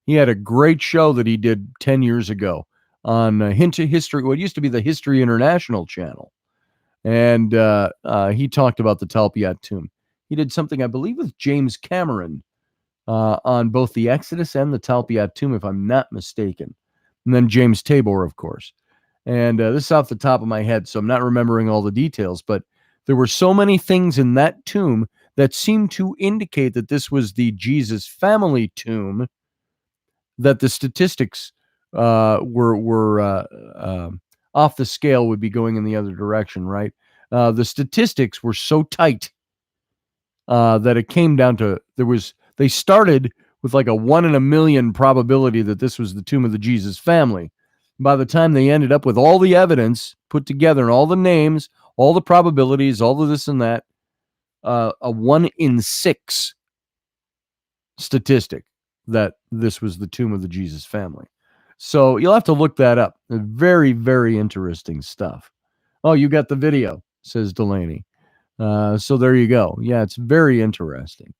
He had a great show that he did 10 years ago on History, what used to be the History International channel. And he talked about the Talpiot tomb. He did something, I believe, with James Cameron on both the Exodus and the Talpiot tomb, if I'm not mistaken. And then James Tabor, of course. And this is off the top of my head, so I'm not remembering all the details, but there were so many things in that tomb that seemed to indicate that this was the Jesus family tomb that the statistics were off the scale, would be going in the other direction, right? The statistics were so tight that it came down to, they started with like a 1 in a million probability that this was the tomb of the Jesus family. By the time they ended up with all the evidence put together and all the names, all the probabilities, all of this and that, a 1 in 6 statistic that this was the tomb of the Jesus family. So you'll have to look that up. Very, very interesting stuff. Oh, you got the video, says Delaney. So there you go. Yeah, it's very interesting.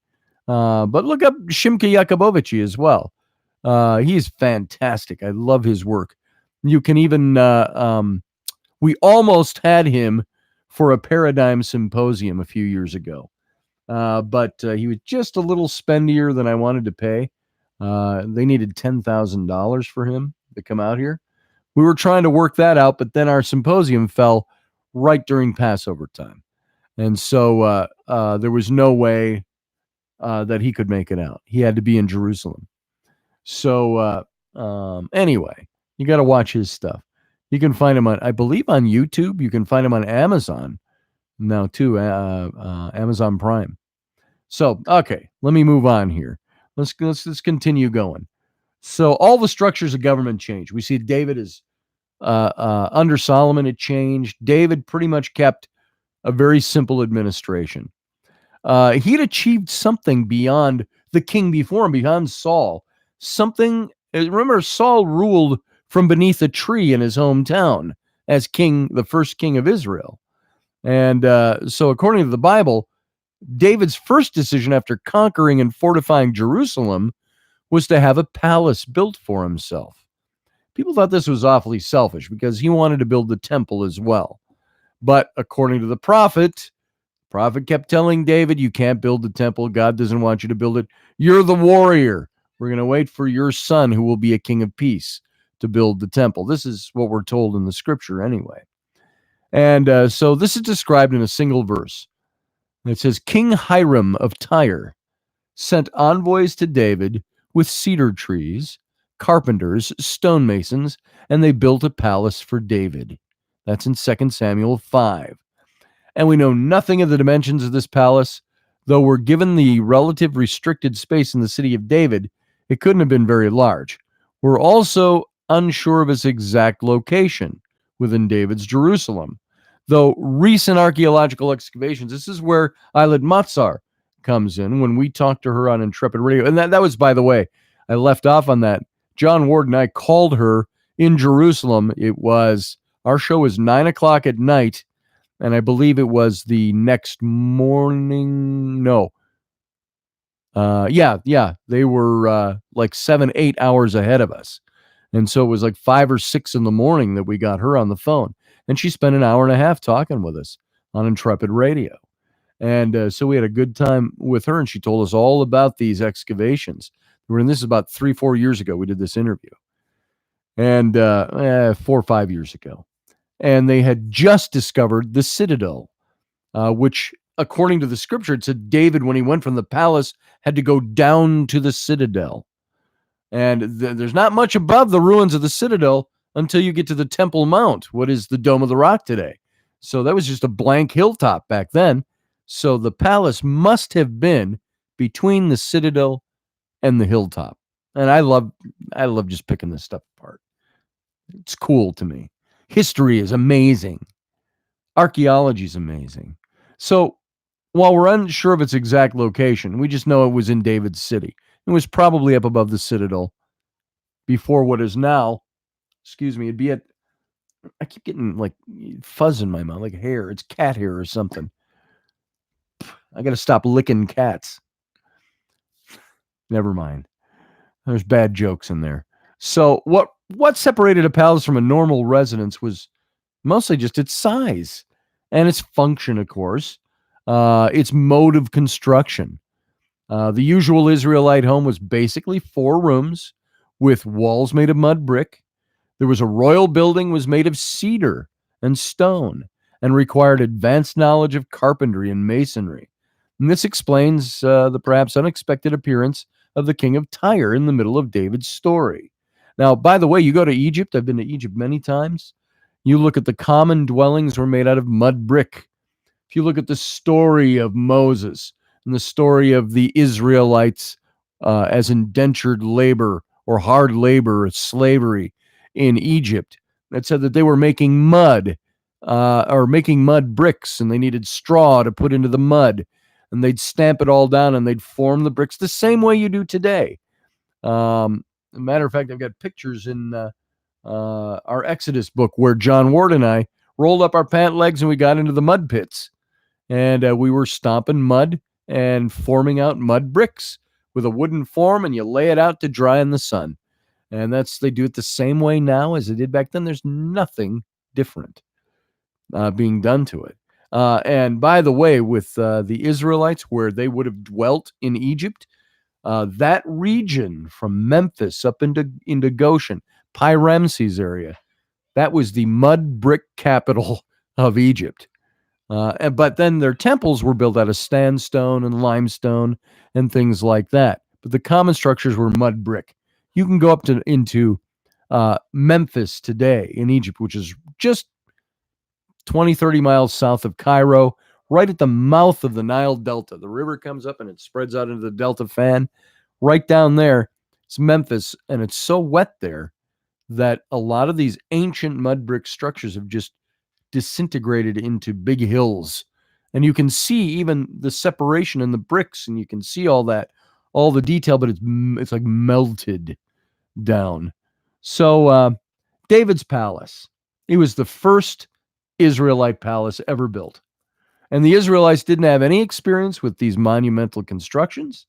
But look up Shimke Yakubovici as well. He's fantastic. I love his work. You can even, we almost had him for a Paradigm Symposium a few years ago. But he was just a little spendier than I wanted to pay. They needed $10,000 for him to come out here. We were trying to work that out, but then our symposium fell right during Passover time. And so there was no way that he could make it out. He had to be in Jerusalem. So anyway, you got to watch his stuff. You can find him on, I believe, on YouTube. You can find him on Amazon now too, Amazon Prime. So, okay, let me move on here. Let's continue going. So all the structures of government change. We see David is under Solomon, it changed. David pretty much kept a very simple administration. He'd achieved something beyond the king before him, beyond Saul. Something, remember, Saul ruled from beneath a tree in his hometown as king, the first king of Israel. And so according to the Bible, David's first decision after conquering and fortifying Jerusalem was to have a palace built for himself. People thought this was awfully selfish because he wanted to build the temple as well. But according to the prophet kept telling David, you can't build the temple. God doesn't want you to build it. You're the warrior. We're going to wait for your son, who will be a king of peace, to build the temple. This is what we're told in the scripture anyway. And so this is described in a single verse. It says, King Hiram of Tyre sent envoys to David with cedar trees, carpenters, stonemasons, and they built a palace for David. That's in 2 Samuel 5. And we know nothing of the dimensions of this palace, though we're given the relative restricted space in the city of David. It couldn't have been very large. We're also unsure of its exact location within David's Jerusalem. Though recent archaeological excavations, this is where Eilid Matzar comes in when we talked to her on Intrepid Radio. And that was, by the way, I left off on that. John Ward and I called her in Jerusalem. Our show was 9 o'clock at night, and I believe it was the next morning. No. They were like 7-8 hours ahead of us. And so it was like 5 or 6 in the morning that we got her on the phone. And she spent an hour and a half talking with us on Intrepid Radio. And so we had a good time with her, and she told us all about these excavations. This is about 3-4 years ago we did this interview. And 4 or 5 years ago. And they had just discovered the citadel, which, according to the scripture, it said David, when he went from the palace, had to go down to the citadel. And there's not much above the ruins of the citadel until you get to the Temple Mount, what is the Dome of the Rock today. So that was just a blank hilltop back then. So the palace must have been between the citadel and the hilltop. And I love just picking this stuff apart. It's cool. cool to me. History is amazing. Archaeology is amazing. So while we're unsure of its exact location, we just know it was in David's city. It was probably up above the citadel before what is now, it'd be at, I keep getting like fuzz in my mouth, like hair. It's cat hair or something. I got to stop licking cats. Never mind. There's bad jokes in there. So what separated a palace from a normal residence was mostly just its size and its function, of course, its mode of construction. The usual Israelite home was basically 4 rooms with walls made of mud brick. There was a royal building was made of cedar and stone and required advanced knowledge of carpentry and masonry. And this explains the perhaps unexpected appearance of the king of Tyre in the middle of David's story. Now, by the way, you go to Egypt. I've been to Egypt many times. You look at the common dwellings were made out of mud brick. If you look at the story of Moses and the story of the Israelites as indentured labor or hard labor or slavery in Egypt, it said that they were making mud or making mud bricks, and they needed straw to put into the mud, and they'd stamp it all down and they'd form the bricks the same way you do today. As a matter of fact, I've got pictures in our Exodus book where John Ward and I rolled up our pant legs and we got into the mud pits, and we were stomping mud and forming out mud bricks with a wooden form, and you lay it out to dry in the sun. And they do it the same way now as they did back then. There's nothing different being done to it. And by the way, with the Israelites, where they would have dwelt in Egypt, that region from Memphis up into Goshen, Pi Ramses area, that was the mud brick capital of Egypt. But then their temples were built out of sandstone and limestone and things like that. But the common structures were mud brick. You can go up into Memphis today in Egypt, which is just 20, 30 miles south of Cairo, right at the mouth of the Nile Delta. The river comes up and it spreads out into the Delta Fan. Right down there, it's Memphis, and it's so wet there that a lot of these ancient mud brick structures have just disintegrated into big hills. And you can see even the separation in the bricks, and you can see all the detail, but it's like melted down. So David's palace, it was the first Israelite palace ever built. And the Israelites didn't have any experience with these monumental constructions.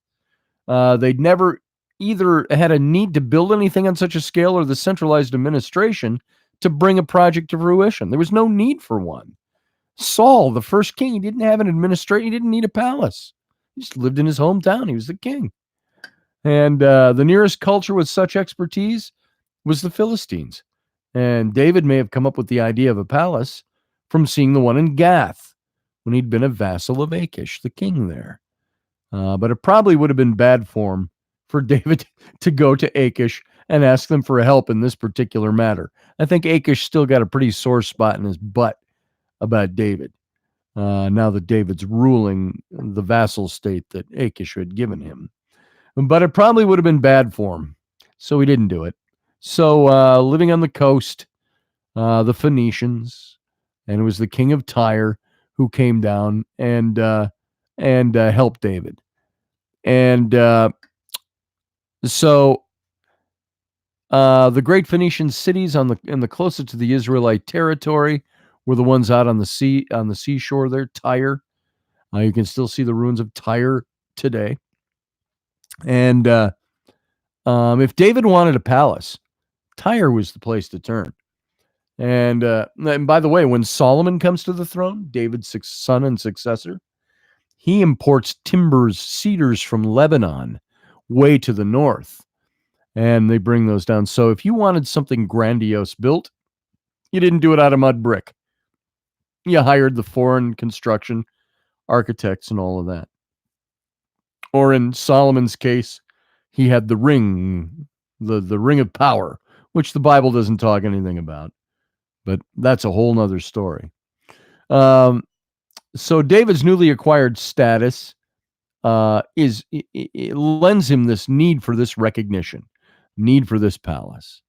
They'd never either had a need to build anything on such a scale or the centralized administration to bring a project to fruition. There was no need for one. Saul, the first king, he didn't have an administration. He didn't need a palace. He just lived in his hometown. He was the king. And the nearest culture with such expertise was the Philistines. And David may have come up with the idea of a palace from seeing the one in Gath when he'd been a vassal of Achish, the king there. But it probably would have been bad form for David to go to Achish and ask them for help in this particular matter. I think Achish still got a pretty sore spot in his butt about David, now that David's ruling the vassal state that Achish had given him. But it probably would have been bad form, so he didn't do it. So living on the coast, the Phoenicians, and it was the king of Tyre who came down and helped David. And so the great Phoenician cities in the closest to the Israelite territory were the ones out on the seashore there, Tyre. You can still see the ruins of Tyre today. And if David wanted a palace, Tyre was the place to turn. And by the way, when Solomon comes to the throne, David's son and successor, he imports cedars from Lebanon way to the north, and they bring those down. So if you wanted something grandiose built, you didn't do it out of mud brick. You hired the foreign construction architects and all of that. Or in Solomon's case, he had the ring, the ring of power, which the Bible doesn't talk anything about. But that's a whole nother story. So David's newly acquired status it lends him this need for this recognition, need for this palace.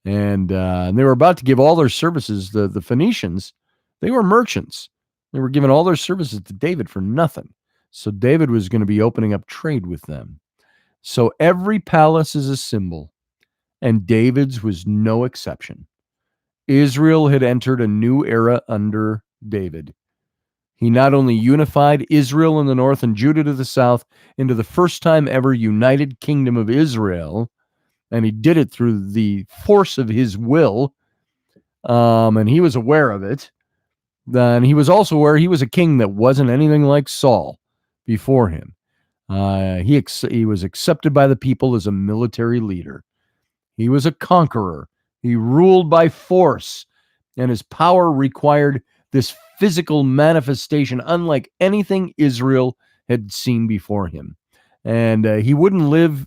And they were about to give all their services. The Phoenicians, they were merchants. They were giving all their services to David for nothing. So David was going to be opening up trade with them. So every palace is a symbol, and David's was no exception. Israel had entered a new era under David. He not only unified Israel in the north and Judah to the south into the first time ever united kingdom of Israel, and he did it through the force of his will, and he was aware of it. Then he was also aware he was a king that wasn't anything like Saul before him. He was accepted by the people as a military leader. He was a conqueror. He ruled by force, and his power required this physical manifestation unlike anything Israel had seen before him. And he wouldn't live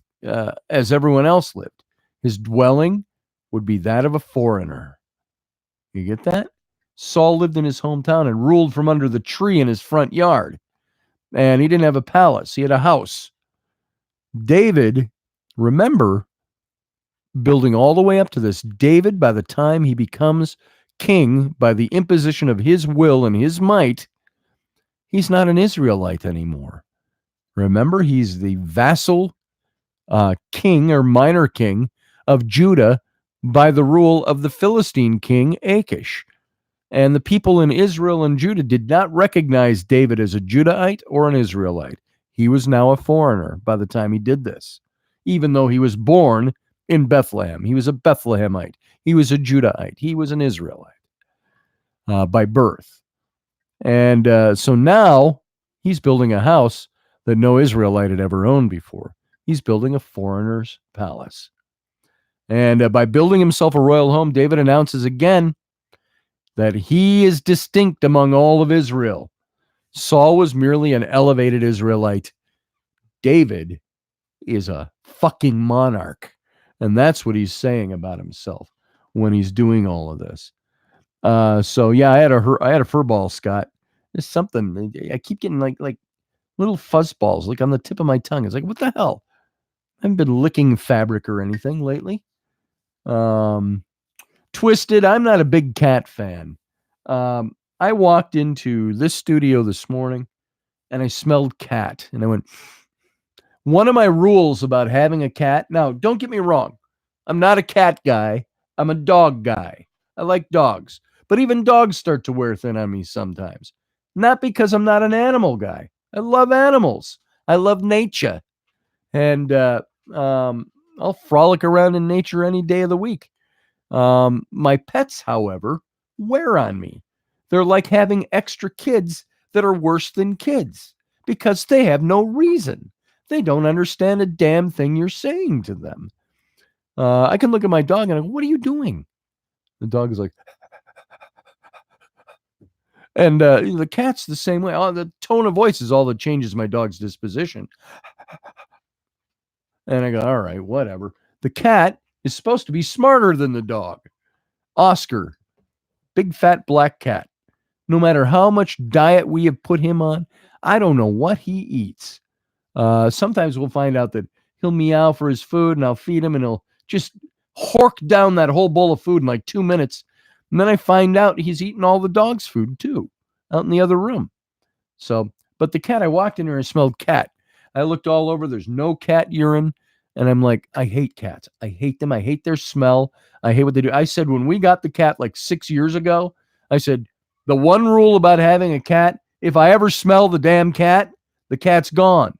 as everyone else lived. His dwelling would be that of a foreigner. You get that? Saul lived in his hometown and ruled from under the tree in his front yard. And he didn't have a palace. He had a house. David, remember, building all the way up to this, David, by the time he becomes king by the imposition of his will and his might, he's not an Israelite anymore. Remember, he's the vassal king or minor king of Judah by the rule of the Philistine king Achish. And the people in Israel and Judah did not recognize David as a Judahite or an Israelite. He was now a foreigner by the time he did this, even though he was born in Bethlehem. He was a Bethlehemite. He was a Judahite. He was an Israelite by birth. And so now he's building a house that no Israelite had ever owned before. He's building a foreigner's palace. And by building himself a royal home, David announces again that he is distinct among all of Israel. Saul was merely an elevated Israelite. David is a fucking monarch. And that's what he's saying about himself when he's doing all of this. So yeah, I had a fur ball, Scott. There's something I keep getting like little fuzz balls like on the tip of my tongue. It's like, what the hell? I haven't been licking fabric or anything lately. Twisted. I'm not a big cat fan. I walked into this studio this morning and I smelled cat and I went, one of my rules about having a cat. Now, don't get me wrong. I'm not a cat guy. I'm a dog guy. I like dogs, but even dogs start to wear thin on me sometimes. Not because I'm not an animal guy. I love animals. I love nature. And I'll frolic around in nature any day of the week. My pets, however, wear on me. They're like having extra kids that are worse than kids because they have no reason. They don't understand a damn thing you're saying to them. I can look at my dog and I go, what are you doing? The dog is like, and the cat's the same way. Oh, the tone of voice is all that changes my dog's disposition. And I go, all right, whatever. The cat is supposed to be smarter than the dog. Oscar, big fat black cat. No matter how much diet we have put him on, I don't know what he eats. Sometimes we'll find out that he'll meow for his food and I'll feed him and he'll just hork down that whole bowl of food in like 2 minutes. And then I find out he's eating all the dog's food too, out in the other room. So, but the cat, I walked in here and smelled cat. I looked all over. There's no cat urine. And I'm like, I hate cats. I hate them. I hate their smell. I hate what they do. I said, when we got the cat like 6 years ago, I said, the one rule about having a cat, if I ever smell the damn cat, the cat's gone.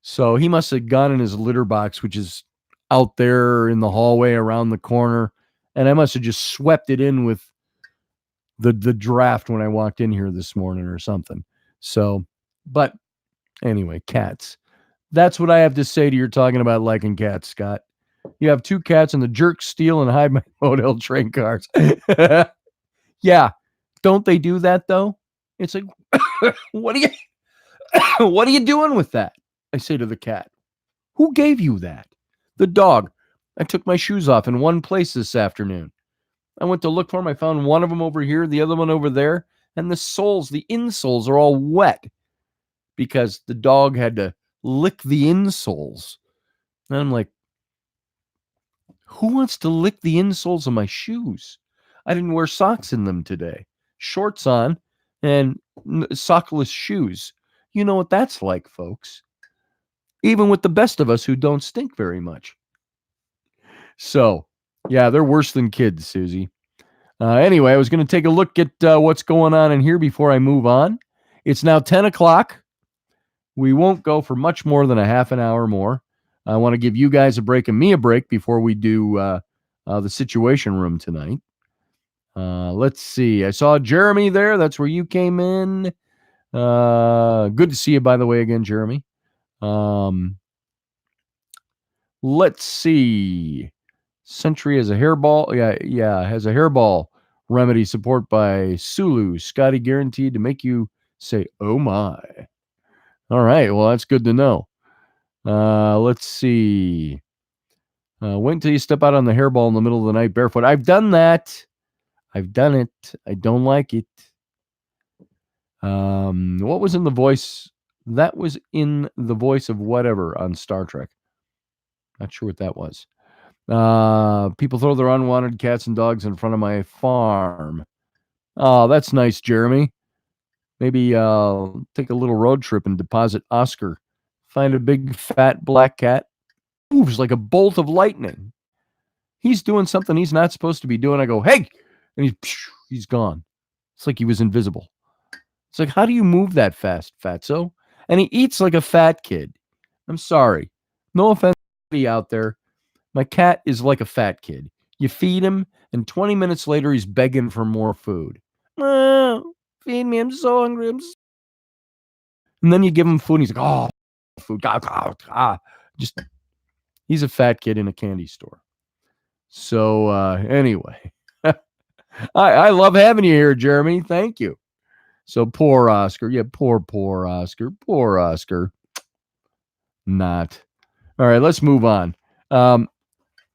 So he must have gone in his litter box, which is out there in the hallway around the corner. And I must have just swept it in with the draft when I walked in here this morning or something. So, but anyway, cats. That's what I have to say to you talking about liking cats, Scott. You have 2 cats and the jerks steal and hide my motel train cars. Yeah. Don't they do that though? It's like, what are you doing with that? I say to the cat, who gave you that? The dog. I took my shoes off in one place this afternoon. I went to look for them. I found one of them over here, the other one over there. And the insoles are all wet because the dog had to lick the insoles. And I'm like, Who wants to lick the insoles of my shoes? I didn't wear socks in them today. Shorts on and sockless shoes. You know what that's like, folks. Even with the best of us who don't stink very much. So, yeah, they're worse than kids, Susie. Anyway, I was going to take a look at what's going on in here before I move on. It's now 10 o'clock. We won't go for much more than a half an hour more. I want to give you guys a break and me a break before we do the Situation Room tonight. Let's see. I saw Jeremy there. That's where you came in. Good to see you, by the way, again, Jeremy. Let's see. Century has a hairball. Yeah, has a hairball remedy support by Sulu. Scotty guaranteed to make you say, oh my. All right, well, that's good to know. Let's see. Wait until you step out on the hairball in the middle of the night barefoot. I've done that. I've done it. I don't like it. What was in the voice? That was in the voice of whatever on Star Trek. Not sure what that was. People throw their unwanted cats and dogs in front of my farm. Oh, that's nice, Jeremy. Maybe take a little road trip and deposit Oscar. Find a big, fat black cat. Moves like a bolt of lightning. He's doing something he's not supposed to be doing. I go, hey! And he's gone. It's like he was invisible. It's like, how do you move that fast, fatso? And he eats like a fat kid. I'm sorry. No offense to anybody out there. My cat is like a fat kid. You feed him, and 20 minutes later, he's begging for more food. Feed me. I'm so hungry. And then you give him food, and he's like, oh, food. Just, he's a fat kid in a candy store. So, anyway. I love having you here, Jeremy. Thank you. So poor Oscar. Yeah, poor Oscar. Poor Oscar. Not. All right, let's move on. I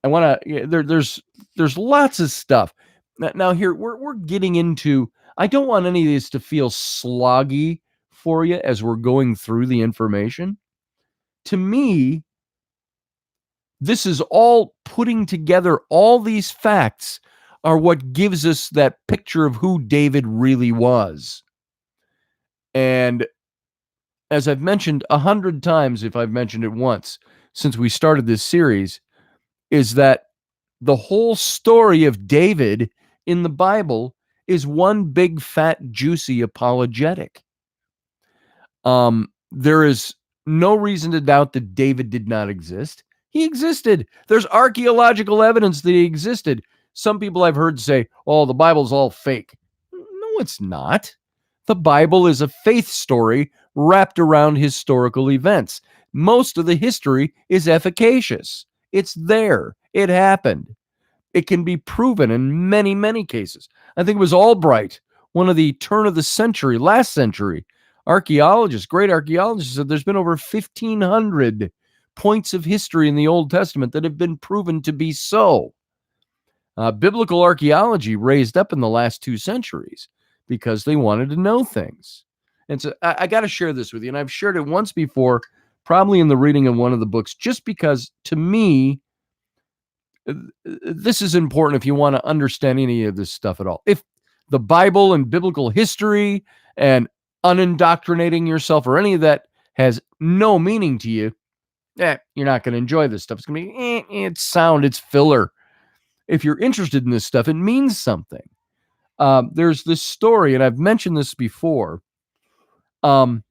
want to. There's lots of stuff. Now here we're getting into. I don't want any of this to feel sloggy for you as we're going through the information. To me, this is all putting together all these facts are what gives us that picture of who David really was. And as I've mentioned 100 times, if I've mentioned it once since we started this series, is that the whole story of David in the Bible is one big, fat, juicy apologetic. There is no reason to doubt that David did not exist. He existed. There's archaeological evidence that he existed. Some people I've heard say, oh, the Bible's all fake. No, it's not. The Bible is a faith story wrapped around historical events. Most of the history is efficacious. It's there. It happened. It can be proven in many, many cases. I think it was Albright, one of the turn of the century, last century, archaeologists, great archaeologists, said there's been over 1,500 points of history in the Old Testament that have been proven to be so. Biblical archaeology raised up in the last 2 centuries because they wanted to know things. And so I got to share this with you. And I've shared it once before, probably in the reading of one of the books, just because to me, this is important if you want to understand any of this stuff at all. If the Bible and biblical history and unindoctrinating yourself or any of that has no meaning to you, you're not going to enjoy this stuff. It's going to be, it's sound, it's filler. If you're interested in this stuff, it means something. There's this story, and I've mentioned this before. You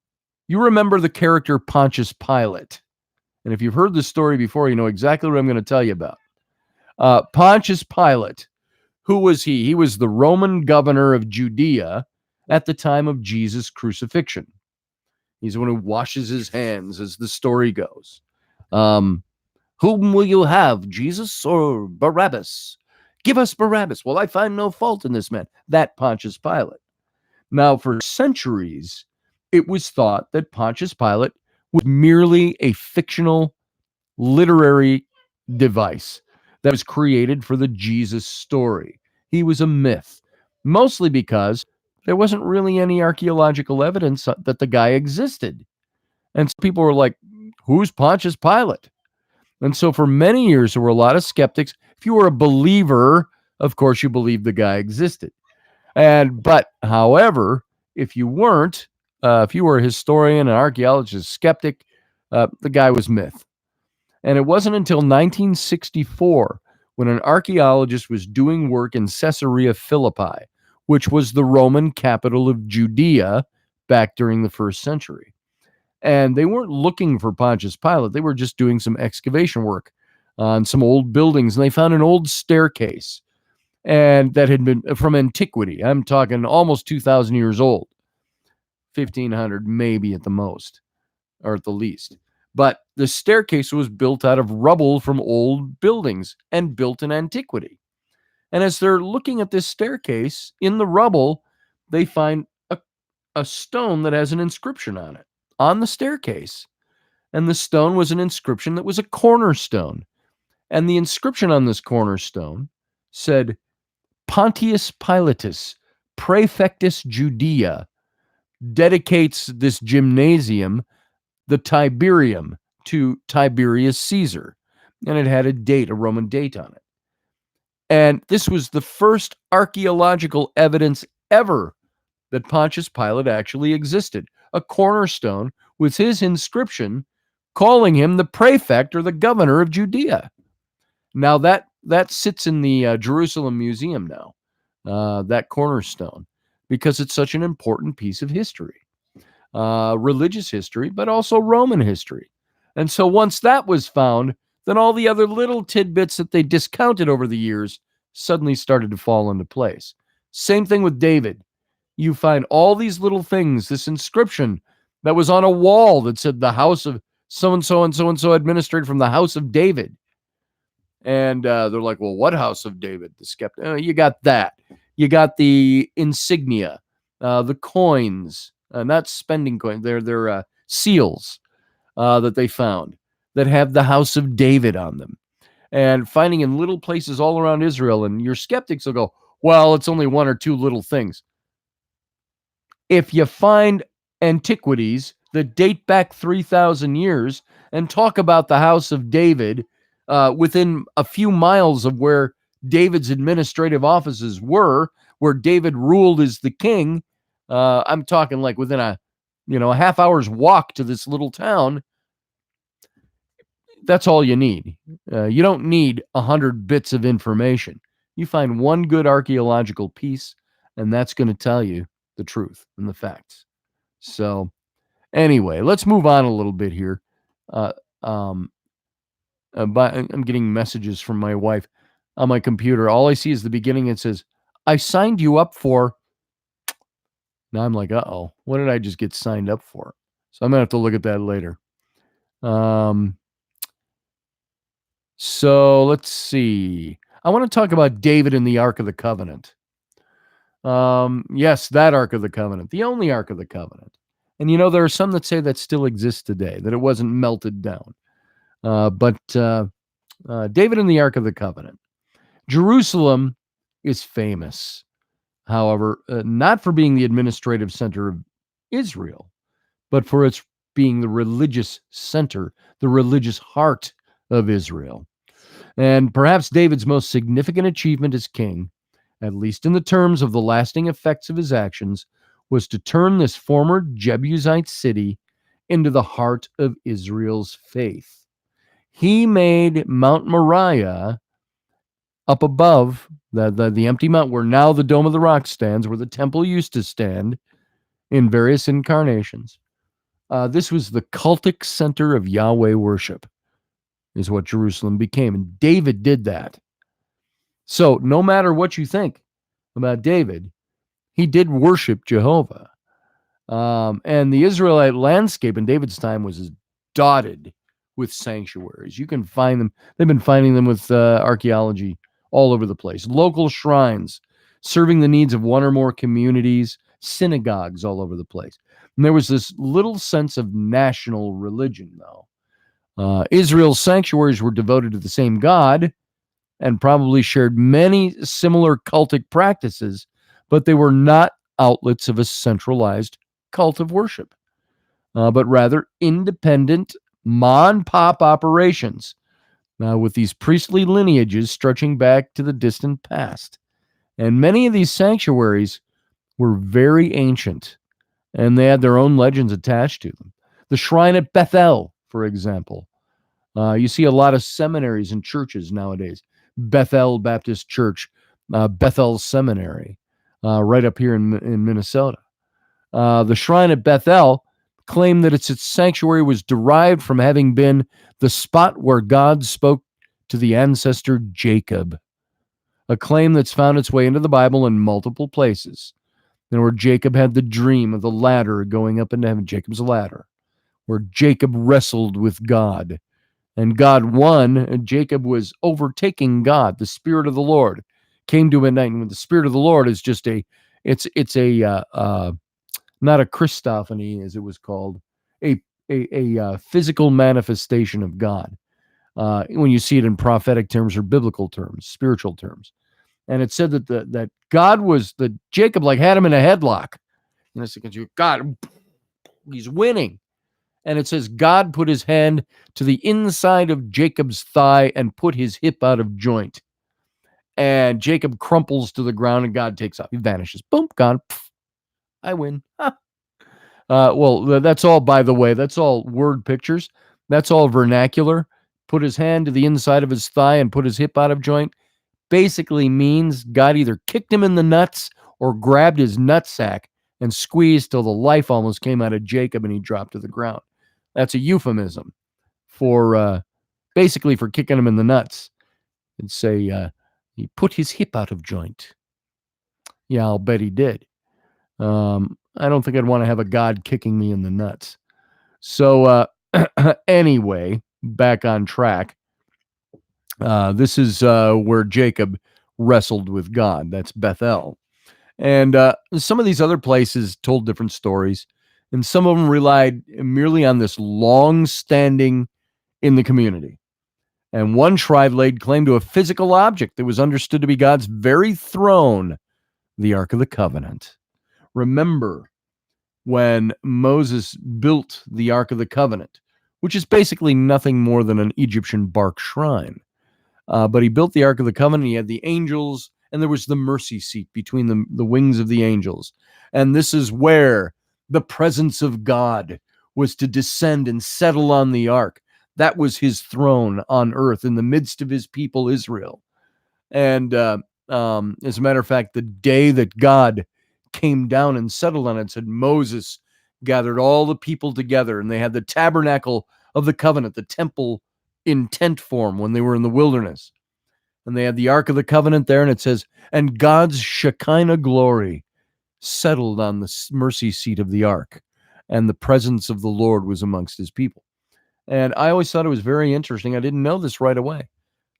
remember the character Pontius Pilate. And if you've heard this story before, you know exactly what I'm going to tell you about. Pontius Pilate, who was he? He was the Roman governor of Judea at the time of Jesus' crucifixion. He's the one who washes his hands, as the story goes. Whom will you have, Jesus or Barabbas? Give us Barabbas. Well, I find no fault in this man. That Pontius Pilate. Now, for centuries, it was thought that Pontius Pilate was merely a fictional literary device that was created for the Jesus story. He was a myth, mostly because there wasn't really any archaeological evidence that the guy existed. And so people were like, who's Pontius Pilate? And so for many years, there were a lot of skeptics. If you were a believer, of course, you believed the guy existed. However, if you weren't, if you were a historian, an archaeologist, skeptic, the guy was myth. And it wasn't until 1964 when an archaeologist was doing work in Caesarea Philippi, which was the Roman capital of Judea back during the first century. And they weren't looking for Pontius Pilate. They were just doing some excavation work on some old buildings. And they found an old staircase and that had been from antiquity. I'm talking almost 2,000 years old, 1,500 maybe at the most, or at the least. But the staircase was built out of rubble from old buildings and built in antiquity. And as they're looking at this staircase in the rubble, they find a stone that has an inscription on it, on the staircase. And the stone was an inscription that was a cornerstone. And the inscription on this cornerstone said, Pontius Pilatus, Praefectus Judea, dedicates this gymnasium, the Tiberium, to Tiberius Caesar. And it had a date, a Roman date on it. And this was the first archaeological evidence ever that Pontius Pilate actually existed. A cornerstone with his inscription calling him the prefect or the governor of Judea. Now that sits in the Jerusalem Museum now, that cornerstone, because it's such an important piece of history, religious history, but also Roman history. And so once that was found, then all the other little tidbits that they discounted over the years suddenly started to fall into place. Same thing with David. You find all these little things, this inscription that was on a wall that said the house of so-and-so and so-and-so administered from the house of David. And they're like, well, what house of David? The skeptic. You got that. You got the insignia, the coins, not spending coins. They're seals that they found that have the house of David on them. And finding in little places all around Israel. And your skeptics will go, well, it's only one or two little things. If you find antiquities that date back 3,000 years and talk about the house of David within a few miles of where David's administrative offices were, where David ruled as the king, I'm talking like within a half hour's walk to this little town, that's all you need. You don't need 100 bits of information. You find one good archaeological piece, and that's going to tell you the truth and the facts. So anyway, let's move on a little bit here. I'm getting messages from my wife on my computer. All I see is the beginning. It says, I signed you up for. Now I'm like, uh-oh, what did I just get signed up for? So I'm going to have to look at that later. So let's see. I want to talk about David and the Ark of the Covenant. Yes, that Ark of the Covenant, the only Ark of the Covenant. And there are some that say that still exists today, that it wasn't melted down. But David and the Ark of the Covenant. Jerusalem is famous, however, not for being the administrative center of Israel, but for its being the religious center, the religious heart of Israel. And perhaps David's most significant achievement as king, at least in the terms of the lasting effects of his actions, was to turn this former Jebusite city into the heart of Israel's faith. He made Mount Moriah up above the empty mount where now the Dome of the Rock stands, where the temple used to stand in various incarnations. This was the cultic center of Yahweh worship, is what Jerusalem became. And David did that. So no matter what you think about David, he did worship Jehovah. And the Israelite landscape in David's time was dotted with sanctuaries. You can find them. They've been finding them with archaeology all over the place. Local shrines serving the needs of one or more communities, synagogues all over the place. And there was this little sense of national religion, though. Israel's sanctuaries were devoted to the same God and probably shared many similar cultic practices, but they were not outlets of a centralized cult of worship, but rather independent ma-and-pop operations Now, with these priestly lineages stretching back to the distant past. And many of these sanctuaries were very ancient, and they had their own legends attached to them. The shrine at Bethel, for example. You see a lot of seminaries and churches nowadays. Bethel Baptist Church, Bethel Seminary, right up here in Minnesota. The shrine at Bethel claimed that its sanctuary was derived from having been the spot where God spoke to the ancestor Jacob, a claim that's found its way into the Bible in multiple places. And where Jacob had the dream of the ladder going up into heaven, Jacob's ladder, where Jacob wrestled with God. And God won, and Jacob was overtaking God. The Spirit of the Lord came to him at night. And the Spirit of the Lord is just it's not a Christophany, as it was called, a physical manifestation of God. When you see it in prophetic terms or biblical terms, spiritual terms. And it said that God was, that Jacob like had him in a headlock. And it's against you, God, he's winning. And it says God put his hand to the inside of Jacob's thigh and put his hip out of joint. And Jacob crumples to the ground and God takes off. He vanishes. Boom, gone. Pff, I win. Well, that's all, by the way, that's all word pictures. That's all vernacular. Put his hand to the inside of his thigh and put his hip out of joint basically means God either kicked him in the nuts or grabbed his nutsack and squeezed till the life almost came out of Jacob and he dropped to the ground. That's a euphemism for basically for kicking him in the nuts. And say he put his hip out of joint. Yeah, I'll bet he did. I don't think I'd want to have a God kicking me in the nuts. So anyway, back on track. This is where Jacob wrestled with God. That's Bethel. And some of these other places told different stories, and some of them relied merely on this long-standing in the community. And one tribe laid claim to a physical object that was understood to be God's very throne, the Ark of the Covenant. Remember when Moses built the Ark of the Covenant, which is basically nothing more than an Egyptian bark shrine. But he built the Ark of the Covenant. He had the angels, and there was the mercy seat between the wings of the angels. And this is where the presence of God was to descend and settle on the ark. That was his throne on earth in the midst of his people, Israel. And as a matter of fact, the day that God came down and settled on it, said Moses gathered all the people together, and they had the tabernacle of the covenant, the temple in tent form when they were in the wilderness. And they had the Ark of the Covenant there, and it says, and God's Shekinah glory settled on the mercy seat of the ark, and the presence of the Lord was amongst his people. And I always thought it was very interesting. I didn't know this right away.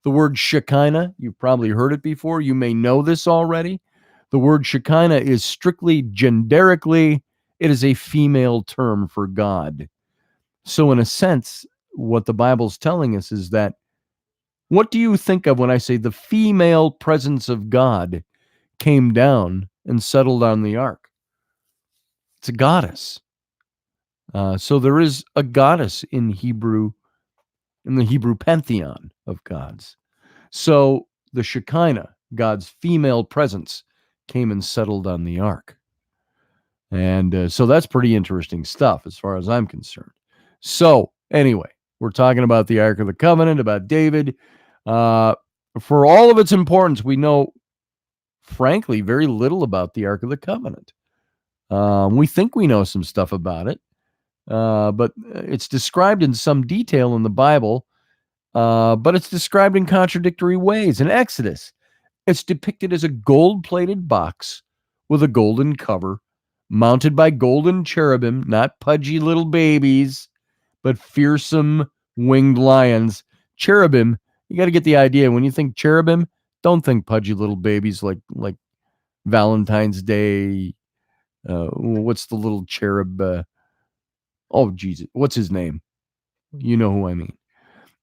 The word Shekinah, you've probably heard it before. You may know this already. The word Shekinah is strictly generically, it is a female term for God. So in a sense, what the Bible's telling us is that, what do you think of when I say the female presence of God came down and settled on the ark? It's a goddess. So there is a goddess in the Hebrew pantheon of gods. So the Shekinah, God's female presence, came and settled on the ark. And so that's pretty interesting stuff as far as I'm concerned. So anyway, we're talking about the Ark of the Covenant, about David. For all of its importance, we know, frankly, very little about the Ark of the Covenant. We think we know some stuff about it, but it's described in some detail in the Bible, but it's described in contradictory ways. In Exodus, it's depicted as a gold-plated box with a golden cover, mounted by golden cherubim, not pudgy little babies, but fearsome winged lions. Cherubim, you got to get the idea. When you think cherubim, don't think pudgy little babies like Valentine's Day. What's the little cherub? Oh, Jesus. What's his name? You know who I mean.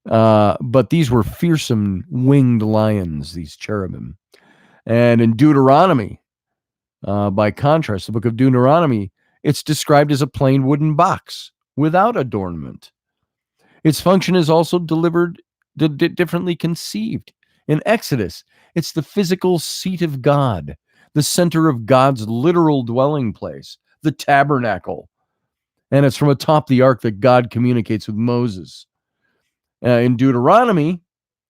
But these were fearsome winged lions, these cherubim. And in Deuteronomy, by contrast, the book of Deuteronomy, it's described as a plain wooden box without adornment. Its function is also differently conceived. In Exodus, it's the physical seat of God, the center of God's literal dwelling place, the tabernacle. And it's from atop the ark that God communicates with Moses. In Deuteronomy,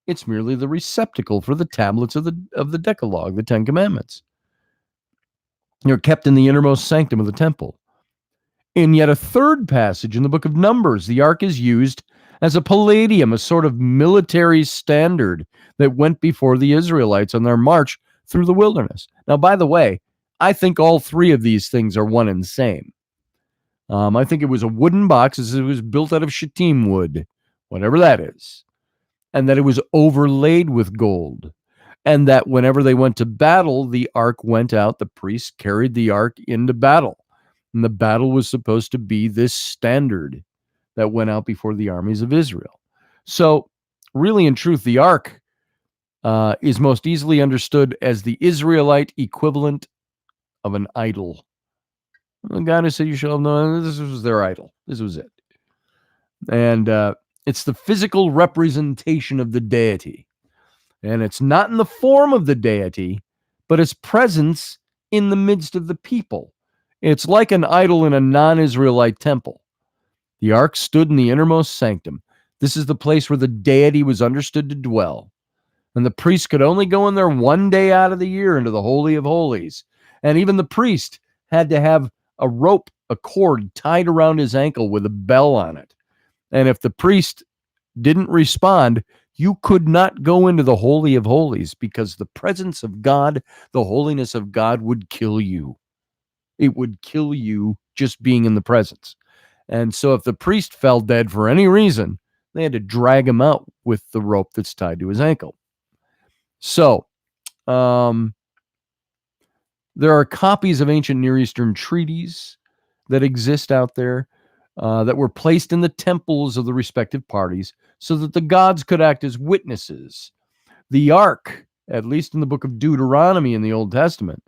it's merely the receptacle for the tablets of the Decalogue, the Ten Commandments. They're kept in the innermost sanctum of the temple. In yet a third passage in the book of Numbers, the ark is used as a palladium, a sort of military standard that went before the Israelites on their march through the wilderness. Now, by the way, I think all three of these things are one and the same. I think it was a wooden box, as it was built out of shittim wood, whatever that is, and that it was overlaid with gold, and that whenever they went to battle, the ark went out, the priests carried the ark into battle, and the battle was supposed to be this standard that went out before the armies of Israel. So, really, in truth, the ark is most easily understood as the Israelite equivalent of an idol. The God who said, "You shall know," this was their idol. This was it. And it's the physical representation of the deity. And it's not in the form of the deity, but its presence in the midst of the people. It's like an idol in a non-Israelite temple. The ark stood in the innermost sanctum. This is the place where the deity was understood to dwell. And the priest could only go in there one day out of the year into the Holy of Holies. And even the priest had to have a rope, a cord tied around his ankle with a bell on it. And if the priest didn't respond, you could not go into the Holy of Holies, because the presence of God, the holiness of God, would kill you. It would kill you just being in the presence. And so if the priest fell dead for any reason, they had to drag him out with the rope that's tied to his ankle. So, there are copies of ancient Near Eastern treaties that exist out there that were placed in the temples of the respective parties so that the gods could act as witnesses. The ark, at least in the book of Deuteronomy in the Old Testament,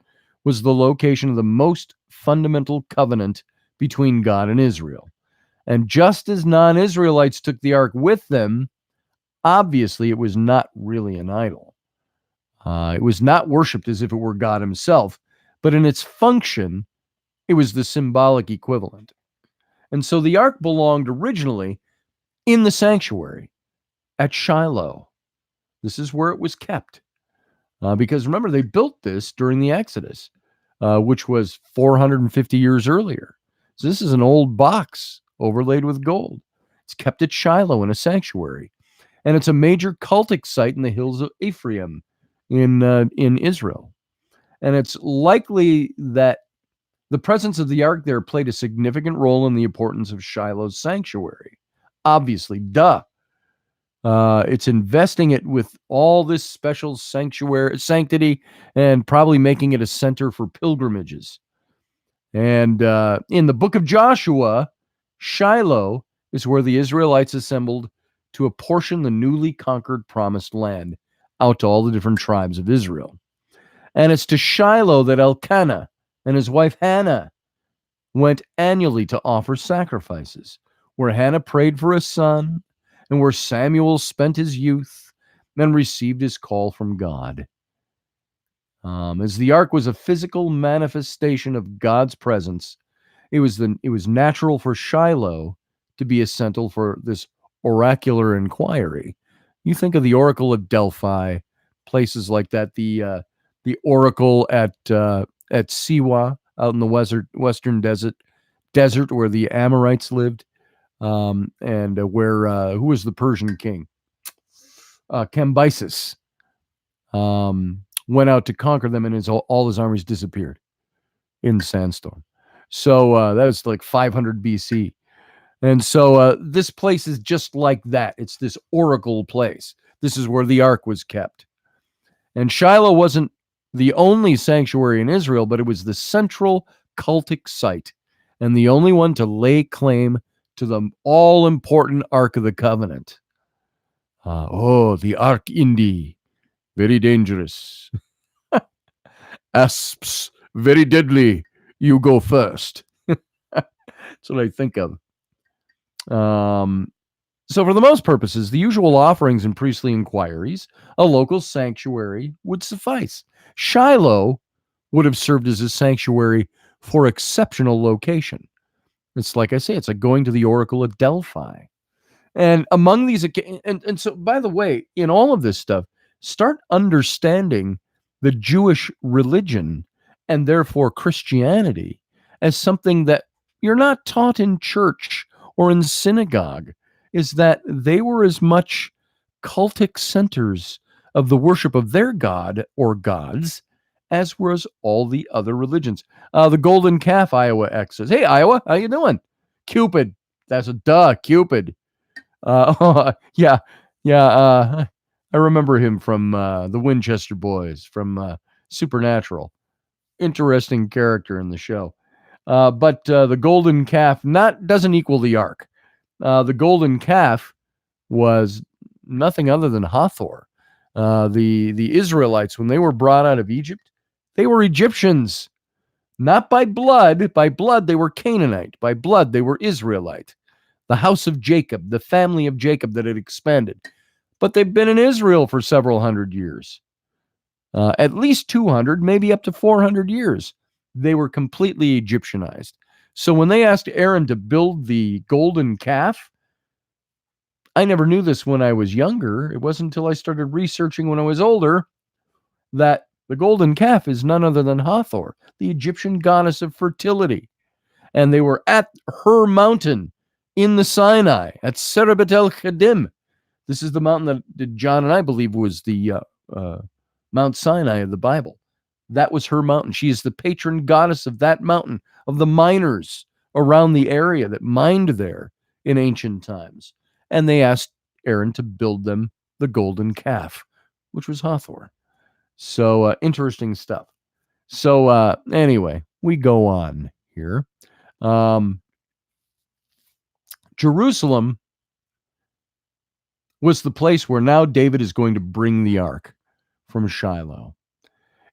was the location of the most fundamental covenant between God and Israel. And just as non-Israelites took the ark with them, obviously it was not really an idol. It was not worshipped as if it were God himself, but in its function, it was the symbolic equivalent. And so the ark belonged originally in the sanctuary at Shiloh. This is where it was kept. Because remember, they built this during the Exodus, which was 450 years earlier. So this is an old box overlaid with gold. It's kept at Shiloh in a sanctuary. And it's a major cultic site in the hills of Ephraim in Israel. And it's likely that the presence of the ark there played a significant role in the importance of Shiloh's sanctuary. Obviously, duh. It's investing it with all this special sanctity, and probably making it a center for pilgrimages. And in the book of Joshua, Shiloh is where the Israelites assembled to apportion the newly conquered promised land out to all the different tribes of Israel. And it's to Shiloh that Elkanah and his wife Hannah went annually to offer sacrifices, where Hannah prayed for a son, and where Samuel spent his youth and received his call from God. As the ark was a physical manifestation of God's presence, it was natural for Shiloh to be essential for this oracular inquiry. You think of the Oracle at Delphi, places like that. The Oracle at Siwa out in the western desert where the Amorites lived, and where who was the Persian king? Cambyses went out to conquer them, and all his armies disappeared in the sandstorm. So that was like 500 BC. And so this place is just like that. It's this oracle place. This is where the ark was kept. And Shiloh wasn't the only sanctuary in Israel, but it was the central cultic site and the only one to lay claim to the all-important Ark of the Covenant. The Ark Indy, very dangerous. Asps, very deadly. You go first. That's what I think of. So, for the most purposes, the usual offerings and priestly inquiries, a local sanctuary would suffice. Shiloh would have served as a sanctuary for exceptional location. It's like I say, it's like going to the Oracle at Delphi. And among these, and so, by the way, in all of this stuff, start understanding the Jewish religion and therefore Christianity as something that you're not taught in church or in synagogue, is that they were as much cultic centers of the worship of their god or gods as was all the other religions. The golden calf, Iowa X says, "Hey, Iowa, how you doing?" Cupid. That's a duh, Cupid. Yeah, yeah. I remember him from the Winchester Boys from Supernatural. Interesting character in the show. But the golden calf not doesn't equal the ark. The golden calf was nothing other than Hathor. The Israelites, when they were brought out of Egypt, they were Egyptians, not by blood. By blood, they were Canaanite. By blood, they were Israelite. The house of Jacob, the family of Jacob that had expanded. But they've been in Israel for several hundred years, at least 200, maybe up to 400 years. They were completely Egyptianized. So when they asked Aaron to build the golden calf, I never knew this when I was younger. It wasn't until I started researching when I was older that the golden calf is none other than Hathor, the Egyptian goddess of fertility. And they were at her mountain in the Sinai, at Serebet el Khadim. This is the mountain that John and I believe was the Mount Sinai of the Bible. That was her mountain. She is the patron goddess of that mountain, of the miners around the area that mined there in ancient times. And they asked Aaron to build them the golden calf, which was Hathor. So interesting stuff. So anyway, we go on here. Jerusalem was the place where now David is going to bring the ark from Shiloh.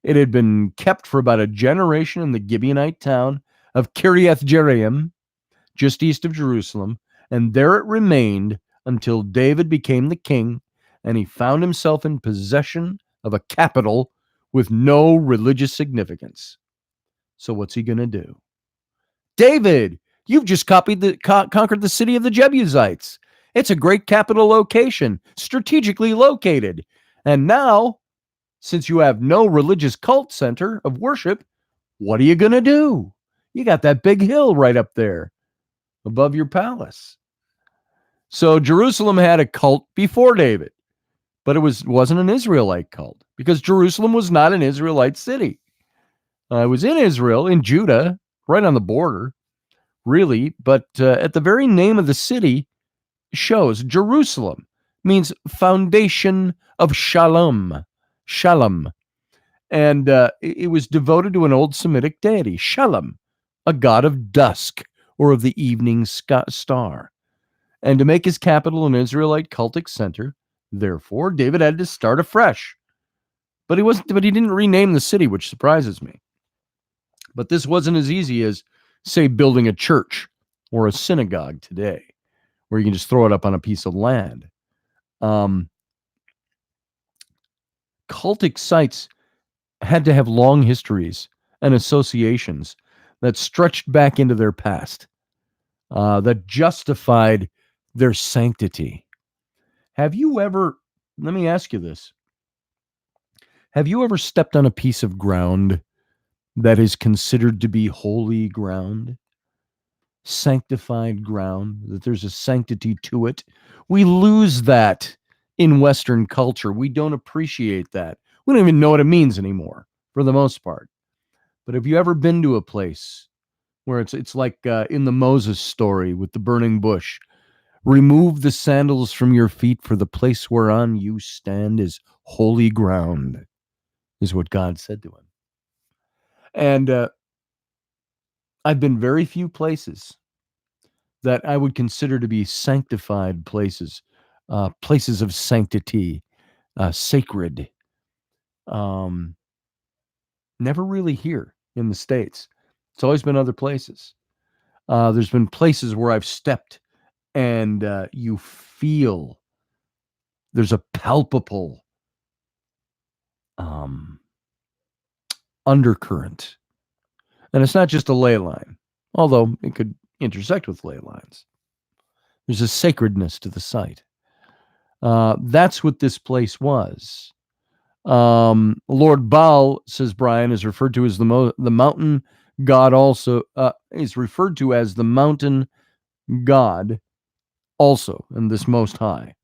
It had been kept for about a generation in the Gibeonite town of Kiriath Jearim, just east of Jerusalem, and there it remained until David became the king, and he found himself in possession of a capital with no religious significance. So what's he going to do? David, you've just conquered the city of the Jebusites. It's a great capital location, strategically located. And now, since you have no religious cult center of worship, what are you going to do? You got that big hill right up there above your palace. So Jerusalem had a cult before David, but it wasn't an Israelite cult because Jerusalem was not an Israelite city. It was in Israel, in Judah, right on the border, really. But at the very name of the city shows Jerusalem means foundation of Shalom. Shalom. And it was devoted to an old Semitic deity, Shalom, a god of dusk or of the evening star. And to make his capital an Israelite cultic center, therefore, David had to start afresh. But he didn't rename the city, which surprises me. But this wasn't as easy as, say, building a church or a synagogue today, where you can just throw it up on a piece of land. Cultic sites had to have long histories and associations that stretched back into their past, that justified their sanctity. Have you ever, let me ask you this, have you ever stepped on a piece of ground that is considered to be holy ground? Sanctified ground, that there's a sanctity to it? We lose that in Western culture. We don't appreciate that. We don't even know what it means anymore, for the most part. But have you ever been to a place where it's like in the Moses story with the burning bush? Remove the sandals from your feet, for the place whereon you stand is holy ground, is what God said to him. And I've been very few places that I would consider to be sanctified places, places of sanctity, sacred. Never really here in the States. It's always been other places. There's been places where I've stepped and you feel there's a palpable undercurrent. And it's not just a ley line, although it could intersect with ley lines. There's a sacredness to the site. That's what this place was. Lord Baal, says Brian, is referred to as the mountain god also. Is referred to as the mountain god also, and this Most High.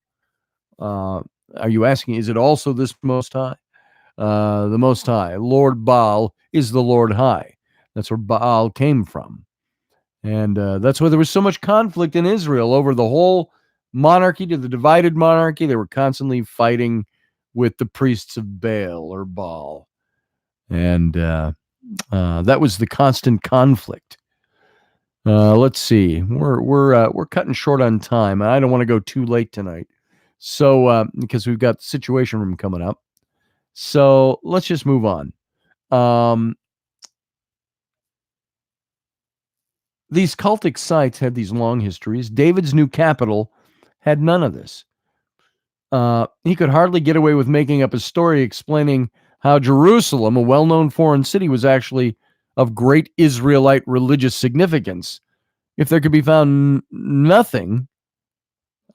Are you asking, is it also this Most High? The Most High. Lord Baal is the Lord High. That's where Baal came from. And that's why there was so much conflict in Israel over the whole monarchy to the divided monarchy. They were constantly fighting with the priests of Baal or Baal. And that was the constant conflict. Let's see. We're cutting short on time. I don't want to go too late tonight. So because we've got the Situation Room coming up. So let's just move on. These cultic sites had these long histories. David's new capital had none of this. He could hardly get away with making up a story explaining how Jerusalem, a well-known foreign city, was actually of great Israelite religious significance if there could be found nothing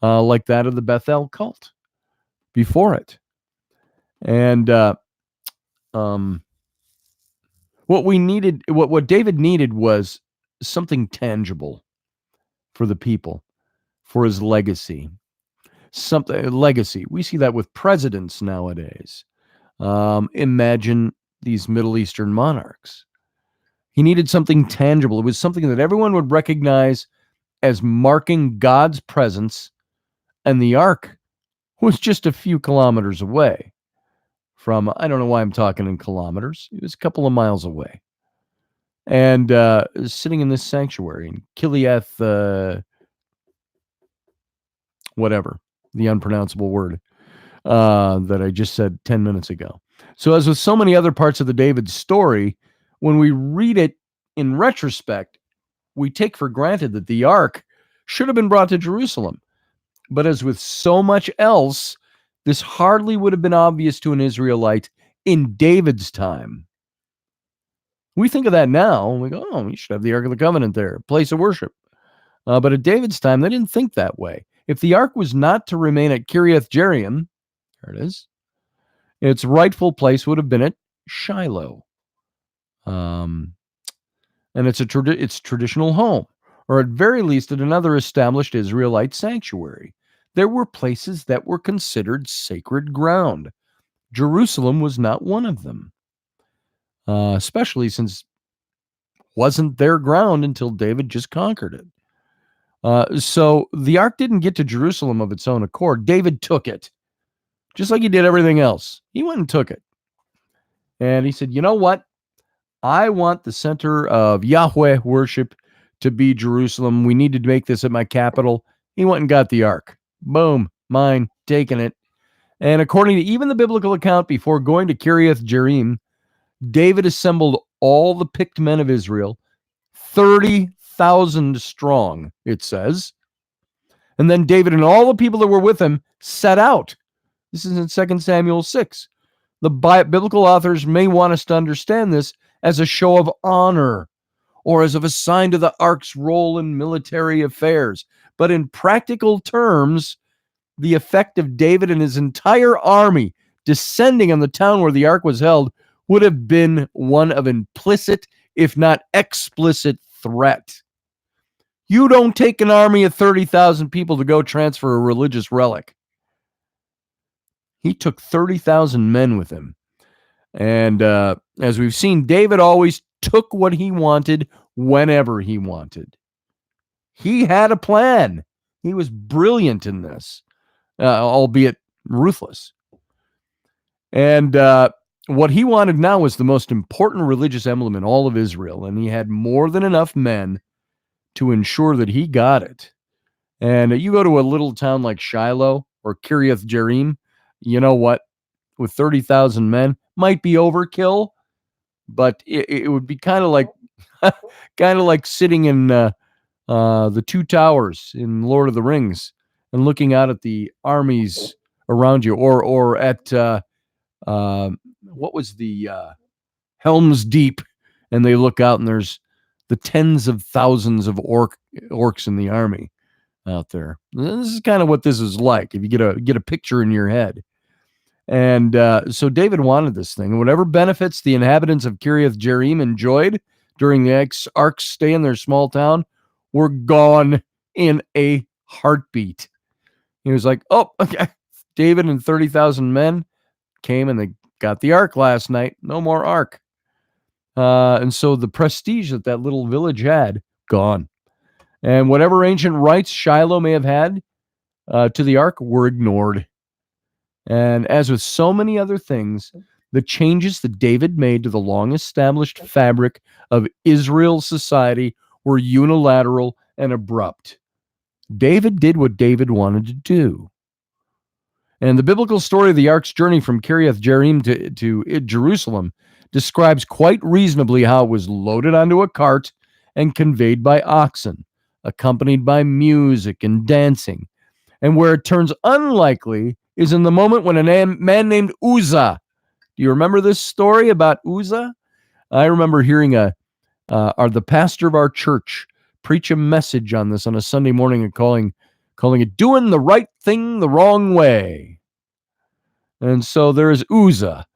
like that of the Bethel cult before it. And what David needed was something tangible for the people, for his legacy. Legacy. We see that with presidents nowadays. Imagine these Middle Eastern monarchs. He needed something tangible. It was something that everyone would recognize as marking God's presence, and the ark was just a few kilometers away from, I don't know why I'm talking in kilometers. It was a couple of miles away. And sitting in this sanctuary in Kiliath, whatever, the unpronounceable word that I just said 10 minutes ago. So as with so many other parts of the David story, when we read it in retrospect, we take for granted that the ark should have been brought to Jerusalem. But as with so much else, this hardly would have been obvious to an Israelite in David's time. We think of that now, and we go, oh, you should have the Ark of the Covenant there, place of worship. But at David's time, they didn't think that way. If the ark was not to remain at Kiriath Jearim, there it is, its rightful place would have been at Shiloh. And it's its traditional home, or at very least at another established Israelite sanctuary. There were places that were considered sacred ground. Jerusalem was not one of them, especially since it wasn't their ground until David just conquered it. So the ark didn't get to Jerusalem of its own accord. David took it, just like he did everything else. He went and took it. And he said, you know what? I want the center of Yahweh worship to be Jerusalem. We need to make this at my capital. He went and got the ark. Boom, mine, taking it. And according to even the biblical account, before going to Kiriath Jearim, David assembled all the picked men of Israel, 30,000 strong, it says. And then David and all the people that were with him set out. This is in 2 Samuel 6. The biblical authors may want us to understand this as a show of honor or as of a sign to the ark's role in military affairs. But in practical terms, the effect of David and his entire army descending on the town where the ark was held would have been one of implicit, if not explicit, threat. You don't take an army of 30,000 people to go transfer a religious relic. He took 30,000 men with him. And as we've seen, David always took what he wanted whenever he wanted. He had a plan. He was brilliant in this, albeit ruthless. And what he wanted now was the most important religious emblem in all of Israel, and he had more than enough men to ensure that he got it. And you go to a little town like Shiloh or Kiriath Jearim, you know what? With 30,000 men, might be overkill, but it would be kind of like sitting in the two towers in Lord of the Rings, and looking out at the armies around you, or at what was the Helm's Deep, and they look out and there's the tens of thousands of orcs in the army out there. This is kind of what this is like if you get a picture in your head. And so David wanted this thing. And whatever benefits the inhabitants of Kiriath Jearim enjoyed during the Ark's stay in their small town were gone in a heartbeat. He was like, oh, okay. David and 30,000 men came and they got the Ark last night. No more Ark. And so the prestige that little village had, gone. And whatever ancient rights Shiloh may have had to the Ark were ignored. And as with so many other things, the changes that David made to the long-established fabric of Israel's society were unilateral and abrupt. David did what David wanted to do. And the biblical story of the Ark's journey from Kiriath Jearim to Jerusalem describes quite reasonably how it was loaded onto a cart and conveyed by oxen, accompanied by music and dancing. And where it turns unlikely is in the moment when a man named Uzzah. Do you remember this story about Uzzah? I remember hearing the pastor of our church preach a message on this on a Sunday morning and calling it doing the right thing the wrong way. And so there is Uzzah.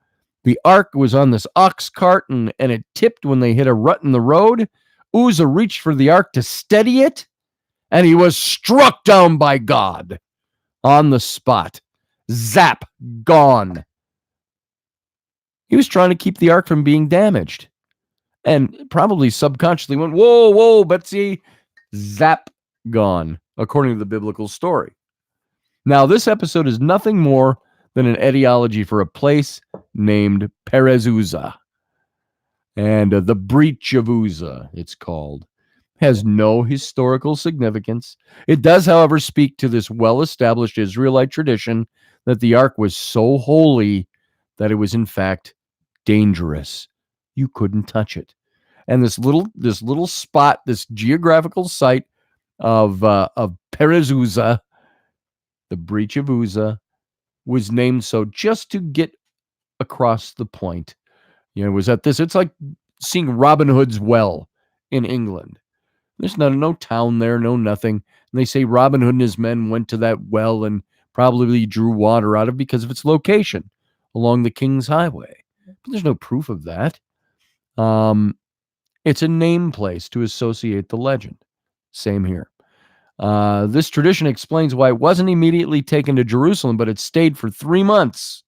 The Ark was on this ox cart and it tipped when they hit a rut in the road. Uzzah reached for the Ark to steady it, and he was struck down by God on the spot. Zap, gone. He was trying to keep the Ark from being damaged, and probably subconsciously went, whoa, whoa, Betsy, zap, gone, according to the biblical story. Now, this episode is nothing more than an etiology for a place named Perez Uzzah. And the breach of Uzzah, it's called, has no historical significance. It does, however, speak to this well-established Israelite tradition that the Ark was so holy that it was, in fact, dangerous. You couldn't touch it. And this little spot, this geographical site of Perez Uzzah, the breach of Uzzah, was named so just to get across the point. You know, it was at this. It's like seeing Robin Hood's Well in England. There's no town there, no nothing. And they say Robin Hood and his men went to that well and probably drew water out of it because of its location along the King's Highway. But there's no proof of that. It's a name place to associate the legend. Same here. This tradition explains why it wasn't immediately taken to Jerusalem, but it stayed for 3 months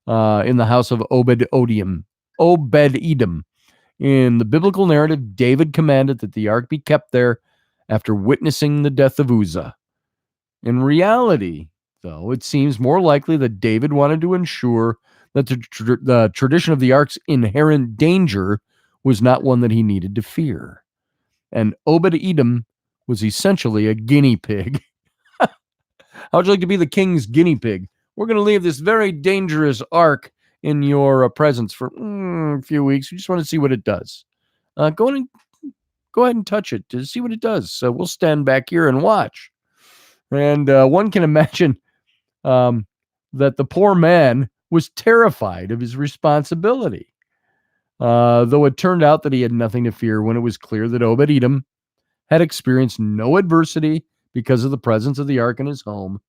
in the house of Obed-Edom. In the biblical narrative, David commanded that the Ark be kept there after witnessing the death of Uzzah. In reality, though, it seems more likely that David wanted to ensure that the tradition of the Ark's inherent danger was not one that he needed to fear. And Obed-Edom was essentially a guinea pig. How would you like to be the king's guinea pig? We're going to leave this very dangerous Ark in your presence for a few weeks. We just want to see what it does. Go ahead and touch it to see what it does. So we'll stand back here and watch. And one can imagine that the poor man was terrified of his responsibility. Though it turned out that he had nothing to fear when it was clear that Obed-Edom had experienced no adversity because of the presence of the Ark in his home.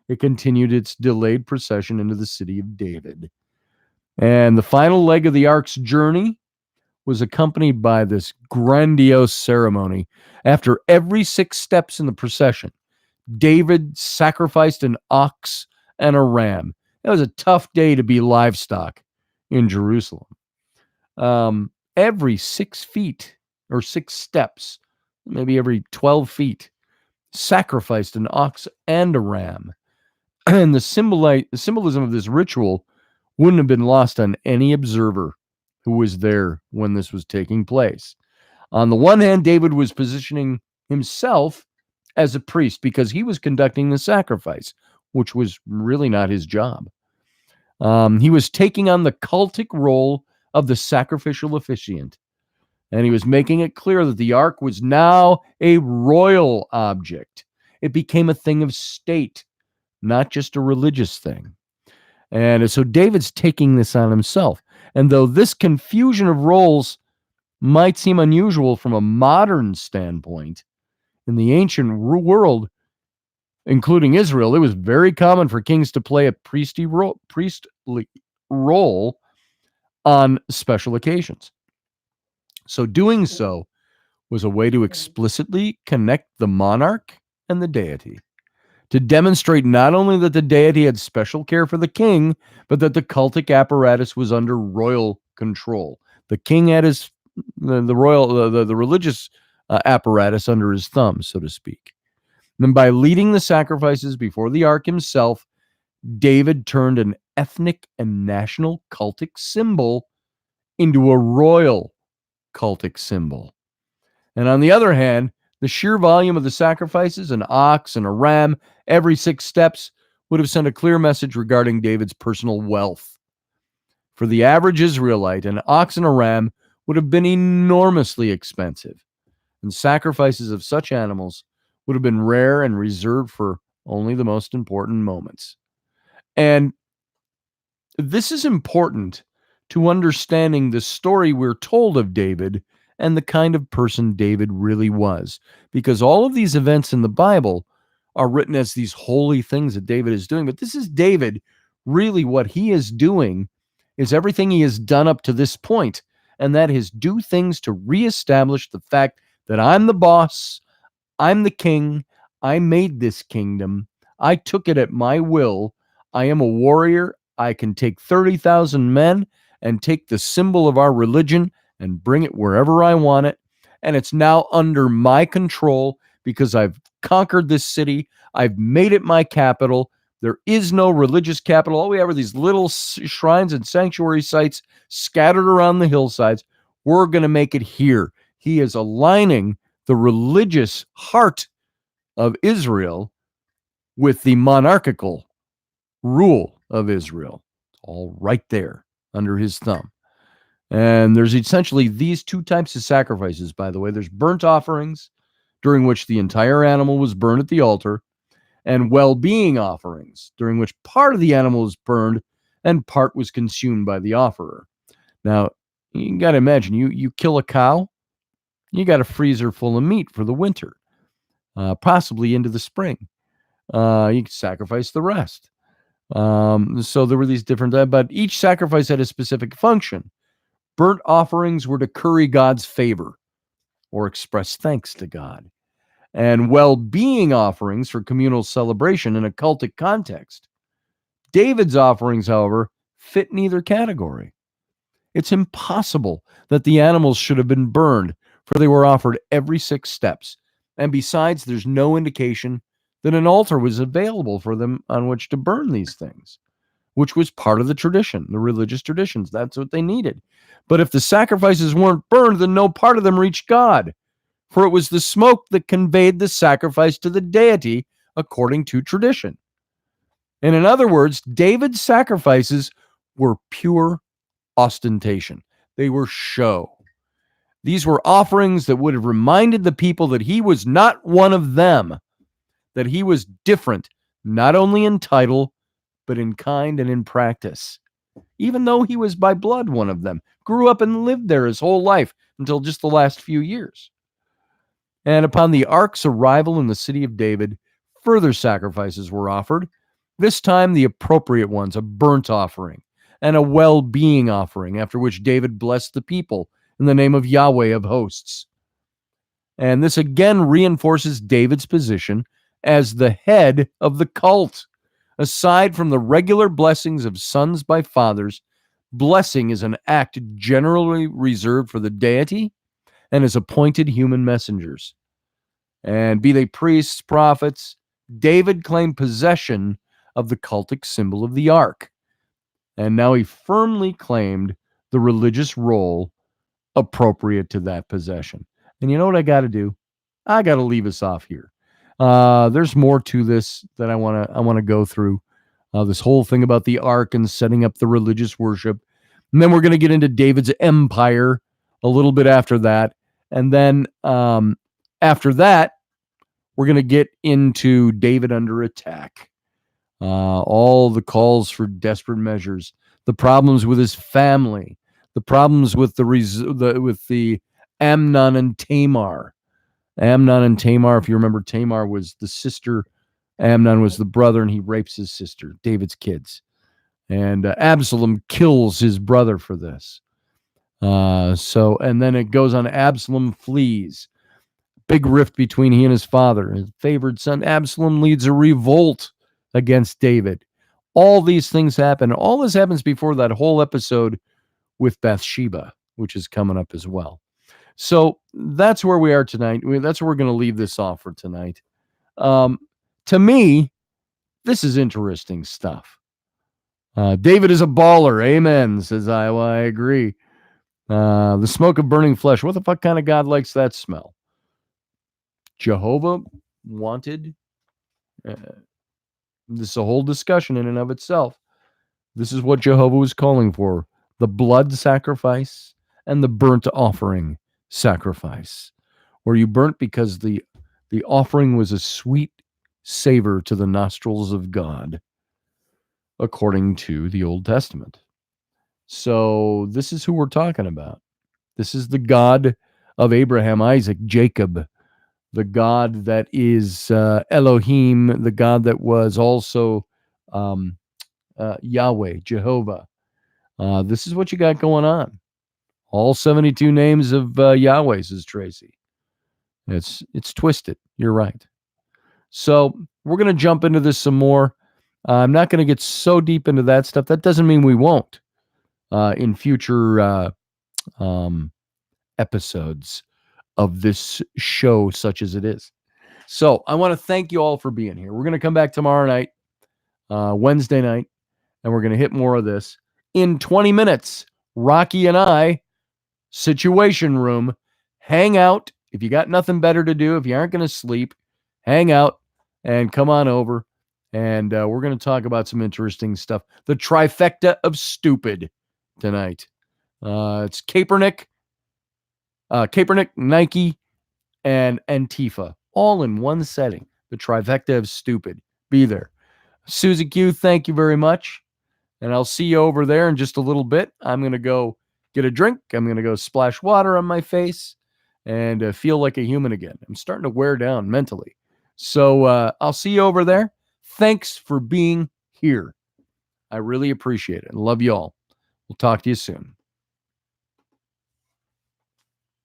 It continued its delayed procession into the city of David. And the final leg of the Ark's journey was accompanied by this grandiose ceremony. After every 6 steps in the procession, David sacrificed an ox and a ram. It was a tough day to be livestock in Jerusalem. Every 6 feet or 6 steps, maybe every 12 feet, sacrificed an ox and a ram. And the symbolism of this ritual wouldn't have been lost on any observer who was there when this was taking place. On the one hand, David was positioning himself as a priest because he was conducting the sacrifice, which was really not his job. He was taking on the cultic role of the sacrificial officiant. And he was making it clear that the ark was now a royal object. It became a thing of state, not just a religious thing. And so David's taking this on himself. And though this confusion of roles might seem unusual from a modern standpoint, in the ancient world, including Israel, it was very common for kings to play a priestly role on special occasions. So doing so was a way to explicitly connect the monarch and the deity, to demonstrate not only that the deity had special care for the king, but that the cultic apparatus was under royal control. The king had the religious apparatus under his thumb, so to speak. And then by leading the sacrifices before the ark himself, David turned an ethnic and national cultic symbol into a royal cultic symbol. And on the other hand, the sheer volume of the sacrifices, an ox and a ram, every 6 steps, would have sent a clear message regarding David's personal wealth. For the average Israelite, an ox and a ram would have been enormously expensive, and sacrifices of such animals would have been rare and reserved for only the most important moments. And this is important to understanding the story we're told of David and the kind of person David really was, because all of these events in the Bible are written as these holy things that David is doing. But this is David. Really, what he is doing is everything he has done up to this point, and that is do things to reestablish the fact that I'm the boss, I'm the king, I made this kingdom, I took it at my will, I am a warrior, I can take 30,000 men and take the symbol of our religion and bring it wherever I want it. And it's now under my control because I've conquered this city. I've made it my capital. There is no religious capital. All we have are these little shrines and sanctuary sites scattered around the hillsides. We're going to make it here. He is aligning the religious heart of Israel with the monarchical rule of Israel. All right there under his thumb. And there's essentially these 2 types of sacrifices, by the way. There's burnt offerings, during which the entire animal was burned at the altar, and well-being offerings, during which part of the animal was burned and part was consumed by the offerer. Now, you got to imagine, you kill a cow, you got a freezer full of meat for the winter, possibly into the spring. You can sacrifice the rest. So there were these different, but each sacrifice had a specific function. Burnt offerings were to curry God's favor or express thanks to God. And well-being offerings for communal celebration in a cultic context. David's offerings, however, fit neither category. It's impossible that the animals should have been burned, for they were offered every 6 steps. And besides, there's no indication that an altar was available for them on which to burn these things, which was part of the tradition, the religious traditions. That's what they needed. But if the sacrifices weren't burned, then no part of them reached God, for it was the smoke that conveyed the sacrifice to the deity according to tradition. And in other words, David's sacrifices were pure ostentation. They were show. These were offerings that would have reminded the people that he was not one of them, that he was different, not only in title, but in kind and in practice. Even though he was by blood one of them, grew up and lived there his whole life until just the last few years. And upon the ark's arrival in the city of David, further sacrifices were offered, this time the appropriate ones, a burnt offering and a well-being offering, after which David blessed the people in the name of Yahweh of hosts. And this again reinforces David's position as the head of the cult. Aside from the regular blessings of sons by fathers, blessing is an act generally reserved for the deity and his appointed human messengers. And be they priests, prophets, David claimed possession of the cultic symbol of the ark. And now he firmly claimed the religious role appropriate to that possession. And you know what I got to do? I got to leave us off here. There's more to this that I want to go through. This whole thing about the ark and setting up the religious worship. And then we're going to get into David's empire, a little bit after that. And then after that, we're going to get into David under attack. All the calls for desperate measures, the problems with his family, the problems with the Amnon and Tamar. Amnon and Tamar, if you remember, Tamar was the sister, Amnon was the brother, and he rapes his sister, David's kids. And Absalom kills his brother for this. And then it goes on. Absalom flees. Big rift between he and his father. His favored son, Absalom, leads a revolt against David. All these things happen. All this happens before that whole episode with Bathsheba, which is coming up as well. So that's where we are tonight. That's where we're going to leave this off for tonight. To me, this is interesting stuff. David is a baller. Amen, says Iowa. I agree. The smoke of burning flesh. What the fuck kind of God likes that smell? Jehovah wanted. This is a whole discussion in and of itself. This is what Jehovah was calling for: the blood sacrifice and the burnt offering sacrifice, where you burnt because the offering was a sweet savor to the nostrils of God, according to the Old Testament. So this is who we're talking about. This is the God of Abraham, Isaac, Jacob, the God that is Elohim, the God that was also Yahweh, Jehovah. This is what you got going on. All 72 names of Yahweh, says Tracy. It's twisted. You're right. So we're going to jump into this some more. I'm not going to get so deep into that stuff. That doesn't mean we won't in future episodes of this show, such as it is. So I want to thank you all for being here. We're going to come back tomorrow night, Wednesday night, and we're going to hit more of this. In 20 minutes, Rocky and I, Situation Room, hang out. If you got nothing better to do, if you aren't going to sleep, hang out and come on over. And we're going to talk about some interesting stuff. The trifecta of stupid tonight. It's Kaepernick, Nike, and Antifa, all in one setting. The trifecta of stupid. Be there. Susie Q, thank you very much. And I'll see you over there in just a little bit. I'm going to go get a drink. I'm going to go splash water on my face and feel like a human again. I'm starting to wear down mentally. So I'll see you over there. Thanks for being here. I really appreciate it. Love you all. We'll talk to you soon.